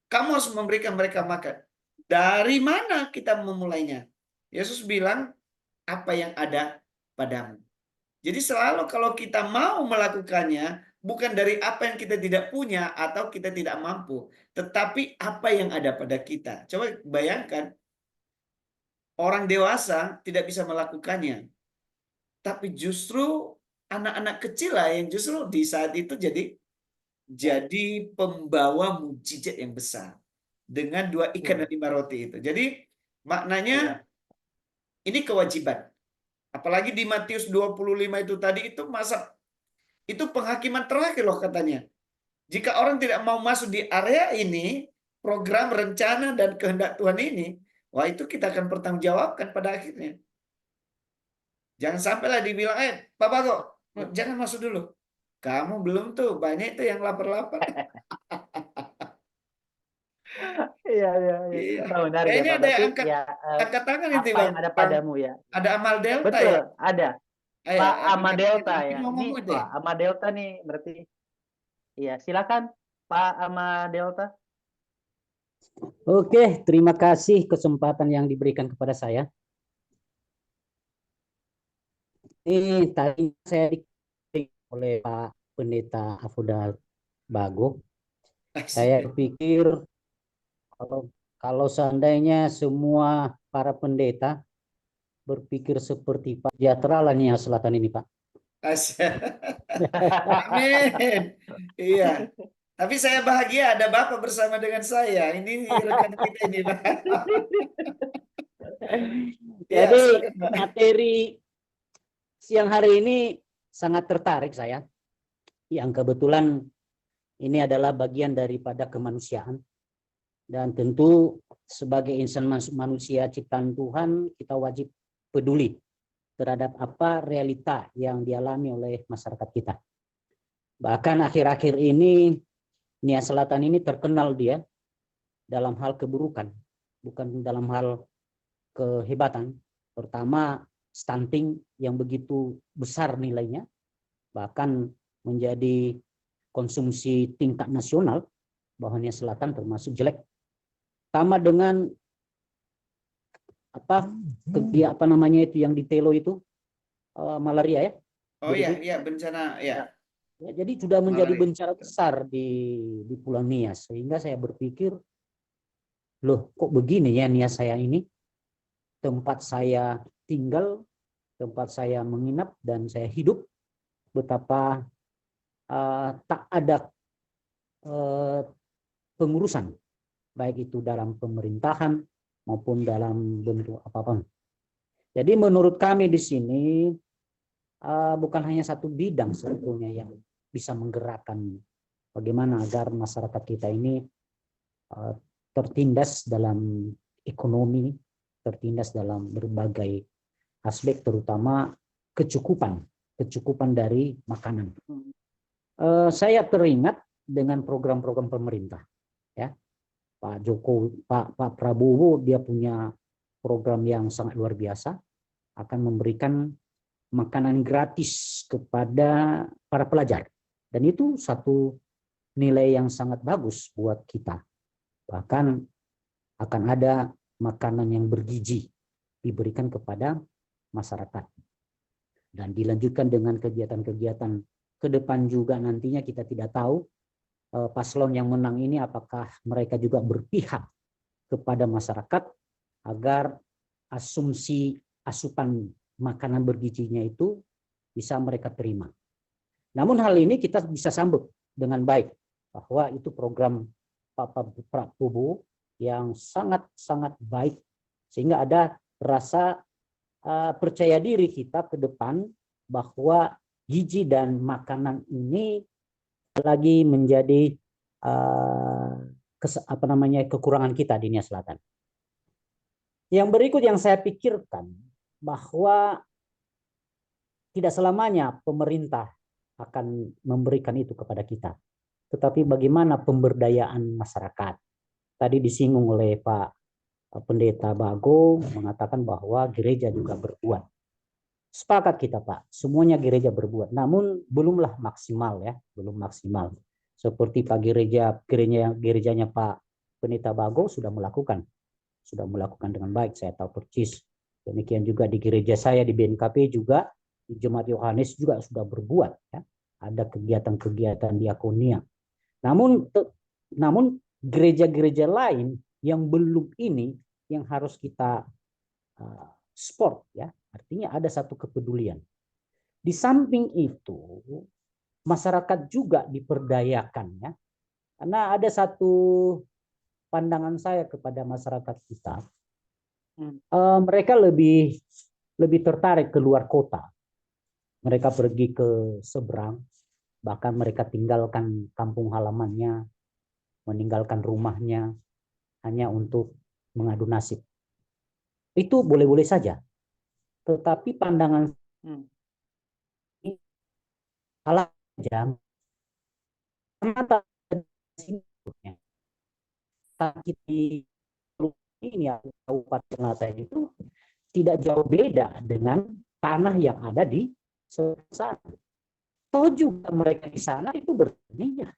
Kamu harus memberikan mereka makan. Dari mana kita memulainya? Yesus bilang, apa yang ada padamu. Jadi selalu kalau kita mau melakukannya, bukan dari apa yang kita tidak punya atau kita tidak mampu, tetapi apa yang ada pada kita. Coba bayangkan, orang dewasa tidak bisa melakukannya. Tapi justru anak-anak kecil lah yang justru di saat itu jadi pembawa mujizat yang besar. Dengan 2 ikan dan 5 roti itu. Jadi maknanya ini kewajiban. Apalagi di Matius 25 itu tadi itu masa Itu penghakiman terakhir loh katanya. Jika orang tidak mau masuk di area ini, program, rencana, dan kehendak Tuhan ini, wah itu kita akan pertanggungjawabkan pada akhirnya. Jangan sampailah dibilang, Pak Bago, jangan masuk dulu. Kamu belum tuh, banyak itu yang lapar-lapar. Iya, iya, iya. Iya. Oh, menarik ya Ini Pak. ada Berarti angkat, ya angkat tangan itu apa Bang. yang ada padamu ya. Ada Amal Delta Betul, ya. ada. Ayo, Pak angkat Ahmad tangan Delta itu. ya. Mau Ini ngomong itu ya? Pak Ahmad Delta nih berarti. Iya, silakan Pak Ahmad Delta. Oke, terima kasih kesempatan yang diberikan kepada saya. Ini tadi saya dikritik oleh Pak Pendeta Afudal Bago. Saya pikir kalau seandainya semua para pendeta berpikir seperti Pak Sejahtera lah Nia Selatan ini, Pak. Amin. Iya. Tapi saya bahagia ada Bapak bersama dengan saya. Ini rekan kita ini, Pak. Ya, Jadi silakan, Pak. materi siang hari ini sangat tertarik saya. Yang kebetulan ini adalah bagian daripada kemanusiaan. Dan tentu sebagai insan manusia ciptaan Tuhan, kita wajib peduli terhadap apa realita yang dialami oleh masyarakat kita. Bahkan akhir-akhir ini Nia Selatan ini terkenal dia dalam hal keburukan, bukan dalam hal kehebatan. Pertama, stunting yang begitu besar nilainya, bahkan menjadi konsumsi tingkat nasional, bahwa Nia Selatan termasuk jelek. Sama dengan apa namanya itu yang di Telo itu, malaria ya. Oh Jadi, iya, bencana ya. Ya, jadi sudah menjadi Malaria. bencana besar di Pulau Nias, sehingga saya berpikir, loh kok begini ya Nias saya ini, tempat saya tinggal, tempat saya menginap dan saya hidup, betapa tak ada pengurusan, baik itu dalam pemerintahan maupun dalam bentuk apapun. Jadi menurut kami di sini bukan hanya satu bidang sebetulnya yang bisa menggerakkan bagaimana agar masyarakat kita ini tertindas dalam ekonomi, tertindas dalam berbagai aspek, terutama kecukupan dari makanan. Saya teringat dengan program-program pemerintah, ya. Pak Jokowi, Pak Prabowo, dia punya program yang sangat luar biasa, akan memberikan makanan gratis kepada para pelajar. Dan itu satu nilai yang sangat bagus buat kita. Bahkan akan ada makanan yang bergizi diberikan kepada masyarakat. Dan dilanjutkan dengan kegiatan-kegiatan ke depan juga nantinya kita tidak tahu paslon yang menang ini apakah mereka juga berpihak kepada masyarakat agar asumsi asupan makanan bergizinya itu bisa mereka terima. Namun hal ini kita bisa sambut dengan baik bahwa itu program Pak Prabowo yang sangat-sangat baik, sehingga ada rasa percaya diri kita ke depan bahwa gizi dan makanan ini lagi menjadi kekurangan kita di Nia Selatan. Yang berikut yang saya pikirkan bahwa tidak selamanya pemerintah akan memberikan itu kepada kita, tetapi bagaimana pemberdayaan masyarakat. Tadi disinggung oleh Pak Pendeta Bago mengatakan bahwa gereja juga berbuat. Sepakat kita Pak, semuanya gereja berbuat, namun belumlah maksimal ya, belum maksimal. Seperti Pak gerejanya Pak Pendeta Bago sudah melakukan dengan baik, saya tahu persis. Demikian juga di gereja saya di BNKP juga, di Jemaat Yohanes juga sudah berbuat ya. Ada kegiatan-kegiatan diakonia. Namun gereja-gereja lain yang belum ini yang harus kita support ya. Artinya ada satu kepedulian. Di samping itu masyarakat juga diperdayakan ya. Karena ada satu pandangan saya kepada masyarakat kita. Mereka lebih tertarik ke luar kota. Mereka pergi ke seberang bahkan mereka tinggalkan kampung halamannya, meninggalkan rumahnya hanya untuk mengadu nasib. Itu boleh-boleh saja. Tetapi pandangan ini salah saja. Kenapa di ini ya, Kabupaten Ternate itu tidak jauh beda dengan tanah yang ada di sana. Toh juga mereka di sana itu bertaninya,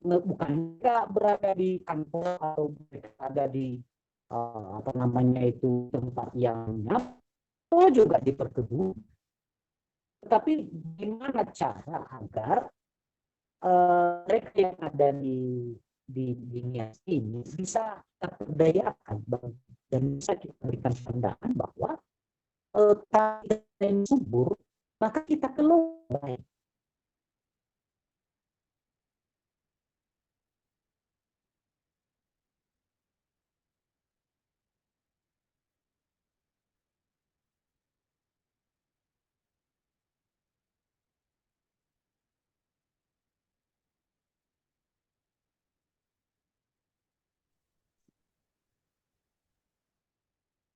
bukan nggak berada di kantor atau berada di apa namanya itu tempat yang nyap, toh juga di perkebunan. Tetapi gimana cara agar mereka yang ada di Nias ini bisa terberdayakan dan bisa kita berikan pandangan bahwa tanah yang subur maka kita kelola baik.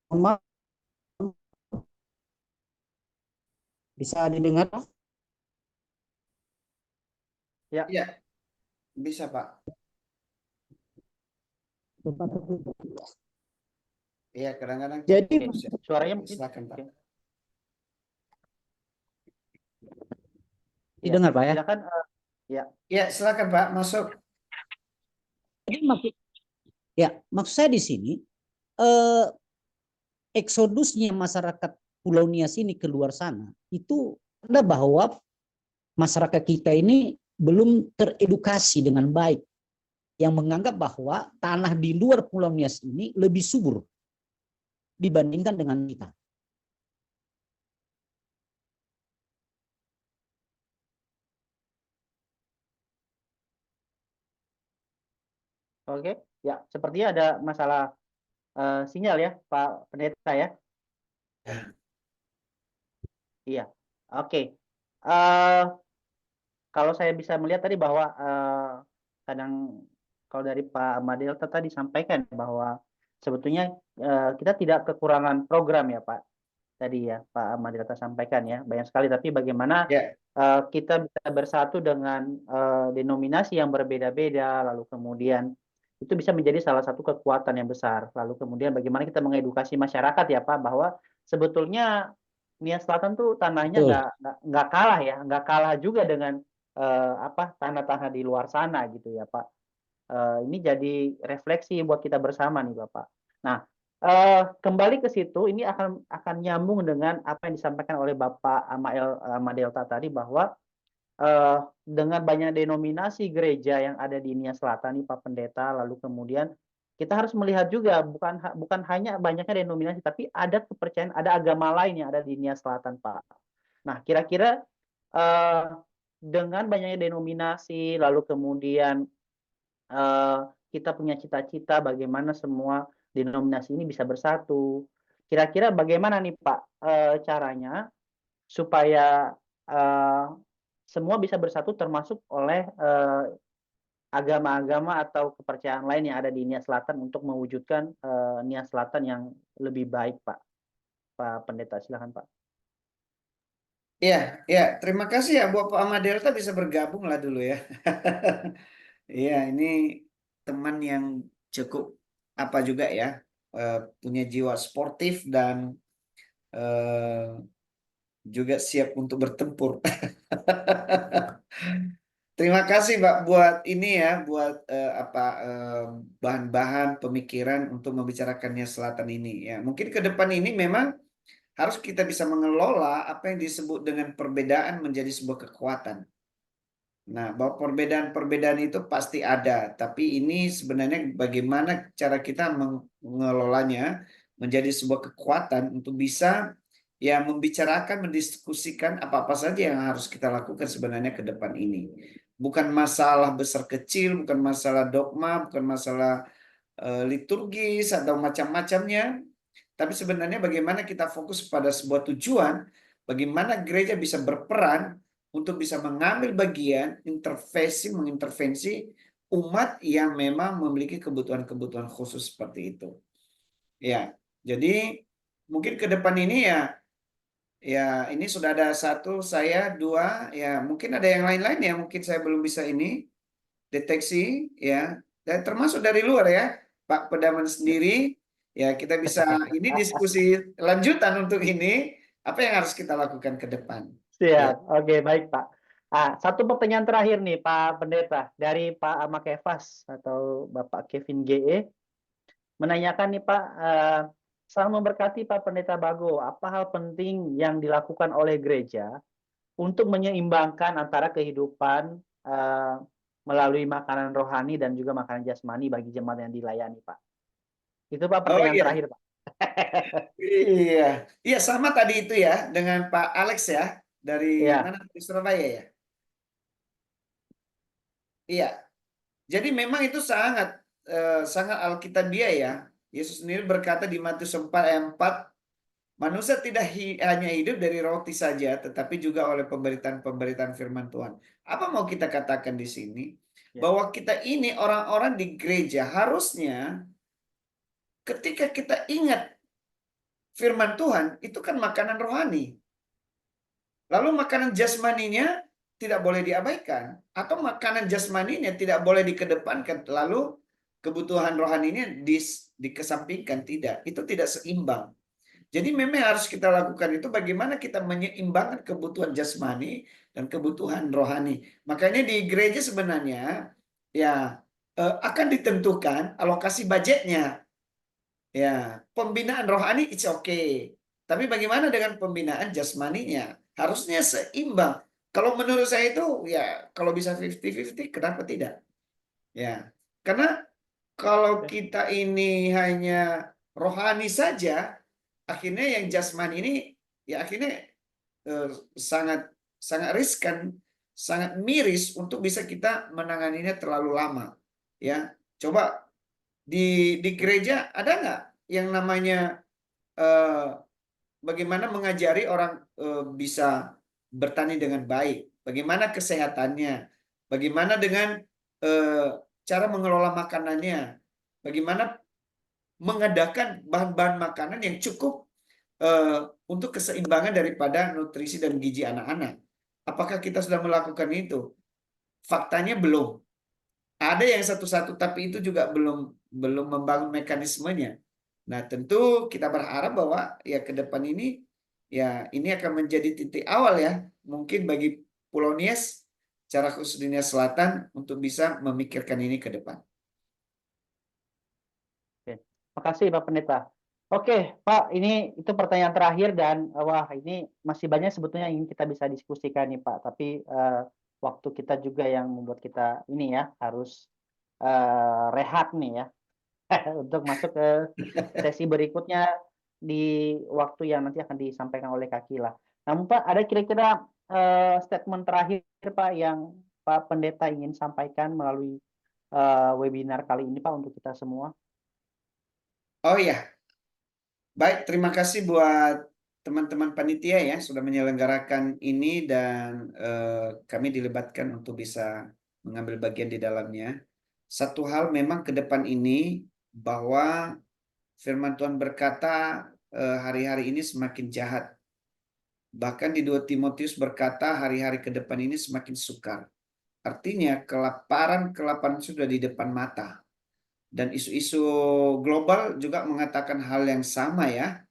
Maaf, bisa didengar? Ya. Ya, bisa Pak. Iya, kadang-kadang. Jadi suaranya mungkin silakan Pak. didengar Pak ya? Silakan. Ya, silakan Pak, masuk. Jadi maksud saya di sini eksodusnya masyarakat Pulau Nias ini keluar sana itu ada bahwa masyarakat kita ini belum teredukasi dengan baik, yang menganggap bahwa tanah di luar Pulau Nias ini lebih subur dibandingkan dengan kita. Oke, ya sepertinya ada masalah sinyal ya, Pak Pendeta ya. Iya, oke. Kalau saya bisa melihat tadi bahwa kadang kalau dari Pak Madelta tadi sampaikan bahwa sebetulnya kita tidak kekurangan program ya Pak. Tadi ya Pak Madelta sampaikan ya, banyak sekali. Tapi bagaimana kita bisa bersatu dengan denominasi yang berbeda-beda, lalu kemudian itu bisa menjadi salah satu kekuatan yang besar. Lalu kemudian bagaimana kita mengedukasi masyarakat ya Pak, bahwa sebetulnya Nias Selatan tuh tanahnya nggak kalah ya, nggak kalah juga dengan tanah-tanah di luar sana gitu ya Pak. Ini jadi refleksi buat kita bersama nih Bapak. Nah, kembali ke situ, ini akan nyambung dengan apa yang disampaikan oleh Bapak Madelta tadi, bahwa dengan banyak denominasi gereja yang ada di Nias Selatan nih Pak Pendeta, lalu kemudian kita harus melihat juga bukan hanya banyaknya denominasi, tapi ada kepercayaan, ada agama lain yang ada di Nias Selatan Pak. Nah, kira-kira dengan banyaknya denominasi, lalu kemudian kita punya cita-cita bagaimana semua denominasi ini bisa bersatu. Kira-kira bagaimana nih Pak caranya supaya semua bisa bersatu, termasuk oleh agama-agama atau kepercayaan lain yang ada di Nias Selatan untuk mewujudkan Nias Selatan yang lebih baik Pak. Pak Pendeta, silakan Pak. Ya, terima kasih ya buat Pak Madelta bisa bergabung lah dulu ya. Iya, ini teman yang cukup apa juga ya, punya jiwa sportif dan juga siap untuk bertempur. Terima kasih Mbak buat ini ya, buat bahan-bahan pemikiran untuk membicarakannya Selatan ini ya. Mungkin ke depan ini memang harus kita bisa mengelola apa yang disebut dengan perbedaan menjadi sebuah kekuatan. Nah, bahwa perbedaan-perbedaan itu pasti ada, tapi ini sebenarnya bagaimana cara kita mengelolanya menjadi sebuah kekuatan untuk bisa ya membicarakan, mendiskusikan apa-apa saja yang harus kita lakukan sebenarnya ke depan ini. Bukan masalah besar kecil, bukan masalah dogma, bukan masalah liturgis atau macam-macamnya, tapi sebenarnya bagaimana kita fokus pada sebuah tujuan, bagaimana gereja bisa berperan untuk bisa mengambil bagian mengintervensi umat yang memang memiliki kebutuhan-kebutuhan khusus seperti itu. Ya, jadi mungkin ke depan ini ya ini sudah ada satu, saya dua, ya mungkin ada yang lain-lain ya, mungkin saya belum bisa ini deteksi ya, dan termasuk dari luar ya, Pak Pedaman sendiri, ya kita bisa ini diskusi lanjutan untuk ini, apa yang harus kita lakukan ke depan. Ya. Siap. Oke, baik Pak. Satu pertanyaan terakhir nih Pak Pendeta dari Pak Ahmad Kefas atau Bapak Kevin GE menanyakan nih Pak, salam memberkati Pak Pendeta Bago, apa hal penting yang dilakukan oleh gereja untuk menyeimbangkan antara kehidupan melalui makanan rohani dan juga makanan jasmani bagi jemaat yang dilayani Pak? Itu Pak pertanyaan iya. terakhir Pak. Iya sama tadi itu ya dengan Pak Alex ya dari Iya. mana, dari Surabaya ya. Iya, jadi memang itu sangat sangat alkitabiah ya. Yesus sendiri berkata di Matius 4 ayat 4, manusia tidak hanya hidup dari roti saja, tetapi juga oleh pemberitaan-pemberitaan firman Tuhan. Apa mau kita katakan di sini? Ya. Bahwa kita ini orang-orang di gereja harusnya ketika kita ingat firman Tuhan, itu kan makanan rohani. Lalu makanan jasmaninya tidak boleh diabaikan. Atau makanan jasmaninya tidak boleh dikedepankan. Lalu kebutuhan rohaninya dikesampingkan. Tidak. Itu tidak seimbang. Jadi memang harus kita lakukan itu bagaimana kita menyeimbangkan kebutuhan jasmani dan kebutuhan rohani. Makanya di gereja sebenarnya ya akan ditentukan alokasi budgetnya. Ya, pembinaan rohani it's okay. Tapi bagaimana dengan pembinaan jasmaninya? Harusnya seimbang. Kalau menurut saya itu ya kalau bisa 50-50 kenapa tidak? Ya. Karena kalau kita ini hanya rohani saja, akhirnya yang jasmani ini ya akhirnya sangat sangat riskan, sangat miris untuk bisa kita menanganinya terlalu lama. Ya, coba di gereja ada nggak yang namanya bagaimana mengajari orang bisa bertani dengan baik, bagaimana kesehatannya, bagaimana dengan cara mengelola makanannya, bagaimana mengadakan bahan-bahan makanan yang cukup untuk keseimbangan daripada nutrisi dan gizi anak-anak. Apakah kita sudah melakukan itu? Faktanya belum. Ada yang satu-satu, tapi itu juga belum membangun mekanismenya. Nah, tentu kita berharap bahwa ya ke depan ini ya ini akan menjadi titik awal ya, mungkin bagi Pulau Nias, secara khusus di Nias Selatan untuk bisa memikirkan ini ke depan. Oke. Makasih Pak Pendeta. Oke, Pak, ini itu pertanyaan terakhir dan wah ini masih banyak sebetulnya yang ingin kita bisa diskusikan nih Pak, tapi waktu kita juga yang membuat kita ini ya harus rehat nih ya untuk masuk ke sesi berikutnya di waktu yang nanti akan disampaikan oleh Kak Kila. Namun Pak, ada kira-kira statement terakhir Pak yang Pak Pendeta ingin sampaikan melalui webinar kali ini Pak untuk kita semua? Oh ya, baik, terima kasih buat teman-teman panitia ya sudah menyelenggarakan ini dan kami dilibatkan untuk bisa mengambil bagian di dalamnya. Satu hal memang ke depan ini bahwa firman Tuhan berkata hari-hari ini semakin jahat. Bahkan di 2 Timotius berkata hari-hari ke depan ini semakin sukar. Artinya kelaparan sudah di depan mata. Dan isu-isu global juga mengatakan hal yang sama ya.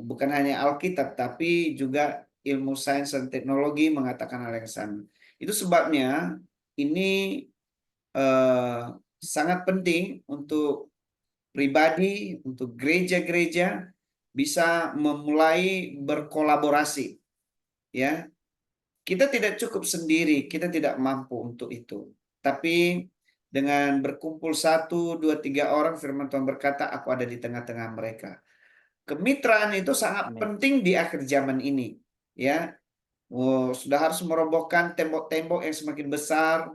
Bukan hanya Alkitab, tapi juga ilmu sains dan teknologi mengatakan hal yang sama. Itu sebabnya ini sangat penting untuk pribadi, untuk gereja-gereja bisa memulai berkolaborasi. Ya, kita tidak cukup sendiri, kita tidak mampu untuk itu. Tapi dengan berkumpul 1, 2, 3 orang, firman Tuhan berkata, aku ada di tengah-tengah mereka. Kemitraan itu sangat penting di akhir zaman ini. Ya, sudah harus merobohkan tembok-tembok yang semakin besar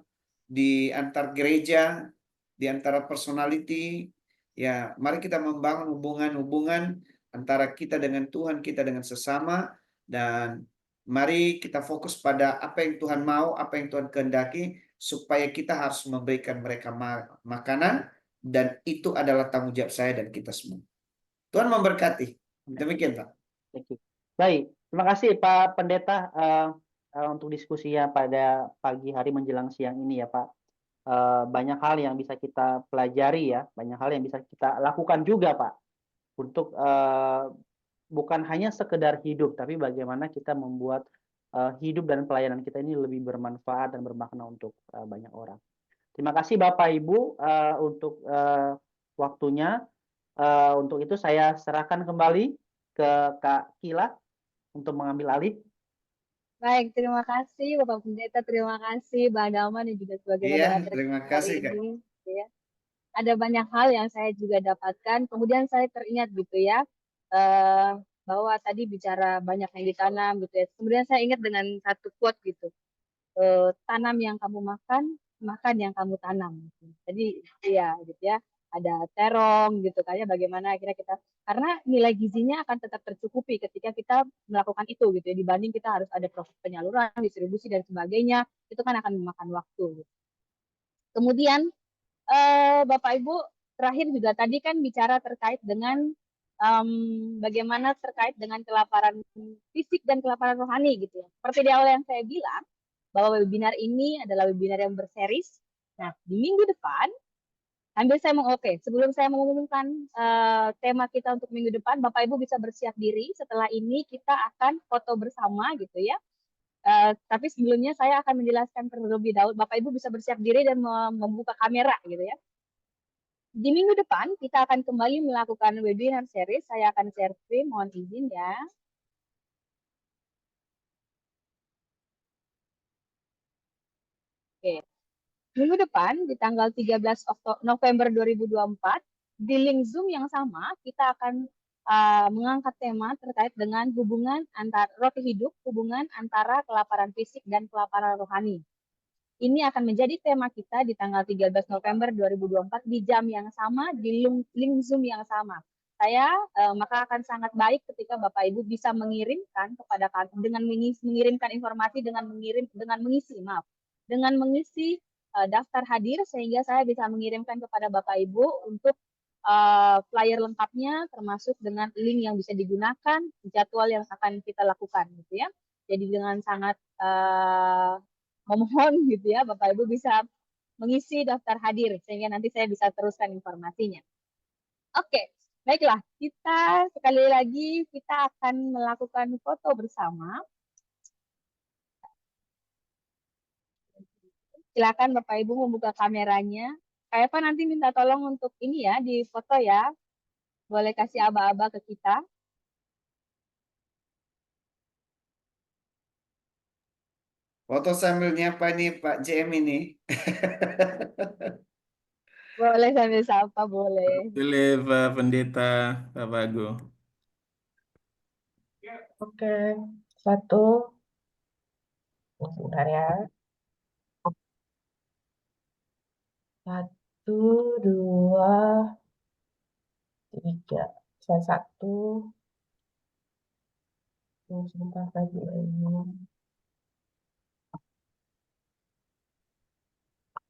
di antar gereja, di antara personality. Ya, mari kita membangun hubungan-hubungan antara kita dengan Tuhan, kita dengan sesama, dan Mari kita fokus pada apa yang Tuhan mau, apa yang Tuhan kehendaki, supaya kita harus memberikan mereka makanan, dan itu adalah tanggung jawab saya dan kita semua. Tuhan memberkati. Demikian, Pak. Thank you. Baik, terima kasih Pak Pendeta untuk diskusinya pada pagi hari menjelang siang ini ya Pak. Banyak hal yang bisa kita pelajari ya, banyak hal yang bisa kita lakukan juga Pak, untuk bukan hanya sekedar hidup, tapi bagaimana kita membuat hidup dan pelayanan kita ini lebih bermanfaat dan bermakna untuk banyak orang. Terima kasih Bapak Ibu untuk waktunya. Untuk itu saya serahkan kembali ke Kak Kila untuk mengambil alih. Baik, terima kasih Bapak Pendeta, terima kasih Bang Daman dan juga sebagai Iya, moderator terima hari kasih, Kak. ini. Ya. Ada banyak hal yang saya juga dapatkan. Kemudian saya teringat gitu ya, bahwa tadi bicara banyak yang ditanam gitu ya. Kemudian saya ingat dengan satu quote gitu, tanam yang kamu makan, makan yang kamu tanam. Gitu. Jadi iya gitu ya. Ada terong gitu kayak bagaimana akhirnya kita, karena nilai gizinya akan tetap tercukupi ketika kita melakukan itu gitu ya, dibanding kita harus ada proses penyaluran, distribusi dan sebagainya, itu kan akan memakan waktu gitu. Kemudian Bapak Ibu terakhir juga tadi kan bicara terkait dengan bagaimana terkait dengan kelaparan fisik dan kelaparan rohani gitu ya. Seperti di awal yang saya bilang bahwa webinar ini adalah webinar yang berseris. Nah, di minggu depan sebelum saya mengumumkan tema kita untuk minggu depan, Bapak Ibu bisa bersiap diri. Setelah ini kita akan foto bersama gitu ya. Tapi sebelumnya saya akan menjelaskan terlebih dahulu. Bapak Ibu bisa bersiap diri dan membuka kamera gitu ya. Di minggu depan kita akan kembali melakukan webinar series. Saya akan share screen, mohon izin ya. Oke. Minggu depan di tanggal 13 November 2024 di link Zoom yang sama kita akan mengangkat tema terkait dengan hubungan antara roti hidup, hubungan antara kelaparan fisik dan kelaparan rohani. Ini akan menjadi tema kita di tanggal 13 November 2024 di jam yang sama, di link Zoom yang sama. Maka akan sangat baik ketika Bapak Ibu bisa mengirimkan kepada kami dengan mengirimkan informasi dengan mengisi daftar hadir, sehingga saya bisa mengirimkan kepada Bapak Ibu untuk flyer lengkapnya, termasuk dengan link yang bisa digunakan, jadwal yang akan kita lakukan gitu ya. Jadi dengan sangat memohon gitu ya, Bapak Ibu bisa mengisi daftar hadir sehingga nanti saya bisa teruskan informasinya. Oke, baiklah, kita sekali lagi kita akan melakukan foto bersama. Silakan Bapak Ibu membuka kameranya. Kak Eva nanti minta tolong untuk ini ya, di foto ya. Boleh kasih aba-aba ke kita. Foto sambil nyapa nih Pak JM ini. Boleh sambil sapa, boleh. Boleh Pak Pendeta, Pak Bago. Oke, satu, sebentar ya. Satu, dua, tiga. Saya satu. Sebentar lagi ini.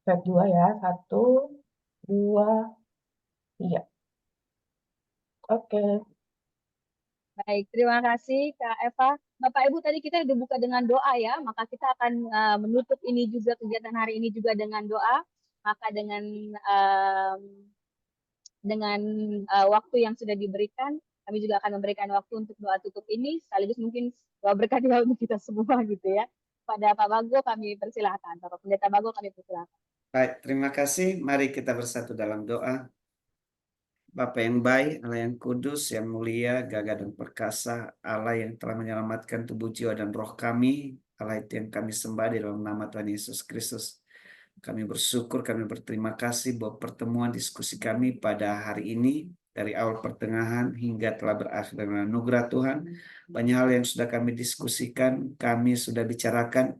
Saya dua ya. Satu, dua, tiga. Oke. Baik, terima kasih Kak Eva. Bapak Ibu tadi kita sudah buka dengan doa ya, maka kita akan menutup ini juga, kegiatan hari ini juga dengan doa. Maka dengan waktu yang sudah diberikan, kami juga akan memberikan waktu untuk doa tutup ini, sekaligus mungkin doa berkat juga untuk kita semua gitu ya. Pada Pak Bago kami persilakan, Bapak Pendeta Bago kami persilakan. Baik, terima kasih. Mari kita bersatu dalam doa. Bapa yang baik, Allah yang kudus, yang mulia, gagah dan perkasa, Allah yang telah menyelamatkan tubuh, jiwa, dan roh kami, Allah itu yang kami sembah di dalam nama Tuhan Yesus Kristus. Kami bersyukur, kami berterima kasih bahwa pertemuan diskusi kami pada hari ini, dari awal pertengahan hingga telah berakhir dengan anugerah Tuhan. Banyak hal yang sudah kami diskusikan, kami sudah bicarakan,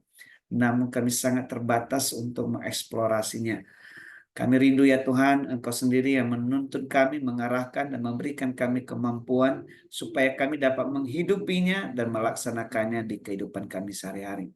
namun kami sangat terbatas untuk mengeksplorasinya. Kami rindu ya Tuhan, Engkau sendiri yang menuntun kami, mengarahkan dan memberikan kami kemampuan supaya kami dapat menghidupinya dan melaksanakannya di kehidupan kami sehari-hari.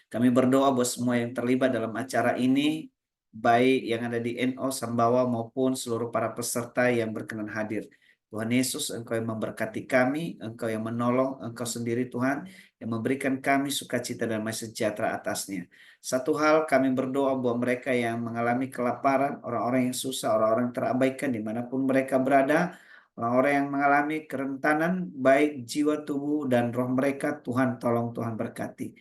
Kami berdoa buat semua yang terlibat dalam acara ini, baik yang ada di NO Sambawa maupun seluruh para peserta yang berkenan hadir. Tuhan Yesus, Engkau yang memberkati kami, Engkau yang menolong, Engkau sendiri Tuhan, yang memberikan kami sukacita dan damai sejahtera atasnya. Satu hal kami berdoa buat mereka yang mengalami kelaparan, orang-orang yang susah, orang-orang yang terabaikan dimanapun mereka berada, orang-orang yang mengalami kerentanan, baik jiwa, tubuh, dan roh mereka, Tuhan tolong, Tuhan berkati.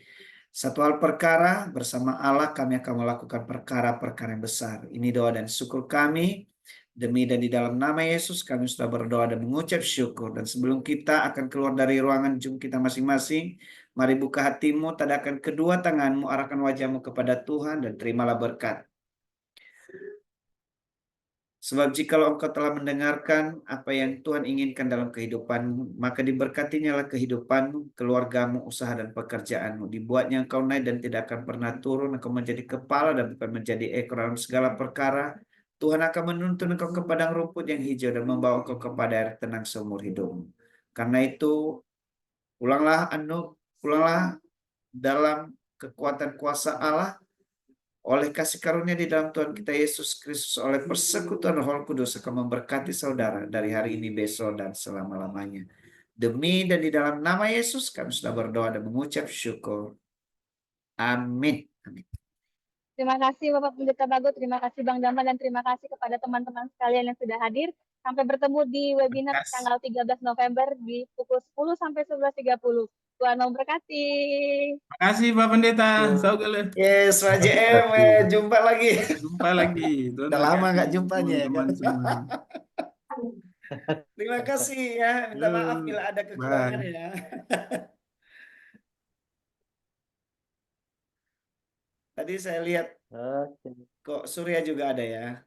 Satu hal perkara, bersama Allah kami akan melakukan perkara-perkara yang besar. Ini doa dan syukur kami. Demi dan di dalam nama Yesus kami sudah berdoa dan mengucap syukur. Dan sebelum kita akan keluar dari ruangan Zoom kita masing-masing, mari buka hatimu, tadahkan kedua tanganmu, arahkan wajahmu kepada Tuhan dan terimalah berkat. Sebab jikalau engkau telah mendengarkan apa yang Tuhan inginkan dalam kehidupanmu, maka diberkatinya kehidupanmu, keluargamu, usaha dan pekerjaanmu. Dibuatnya engkau naik dan tidak akan pernah turun, engkau menjadi kepala dan bukan menjadi ekor dalam segala perkara. Tuhan akan menuntun engkau ke padang rumput yang hijau dan membawa engkau kepada air tenang seumur hidupmu. Karena itu, pulanglah dalam kekuatan kuasa Allah, oleh kasih karunia di dalam Tuhan kita Yesus Kristus, oleh persekutuan Roh Kudus akan memberkati saudara dari hari ini, besok, dan selama-lamanya. Demi dan di dalam nama Yesus kami sudah berdoa dan mengucap syukur. Amin. Amin. Terima kasih Bapak Pendeta Bago, terima kasih Bang Dama, dan terima kasih kepada teman-teman sekalian yang sudah hadir. Sampai bertemu di webinar tanggal 13 November di pukul 10 sampai 11.30. Tuhan memberkati. Terima kasih Pak Pendeta. Saudara. Yes, Pak JM, jumpa lagi. Jumpa lagi. Tuhan Udah lama berkati nggak jumpanya ya kan. teman-teman semua. Terima kasih ya. Minta maaf bila ada kekurangan Bye. ya. Tadi saya lihat Oke. kok Surya juga ada ya.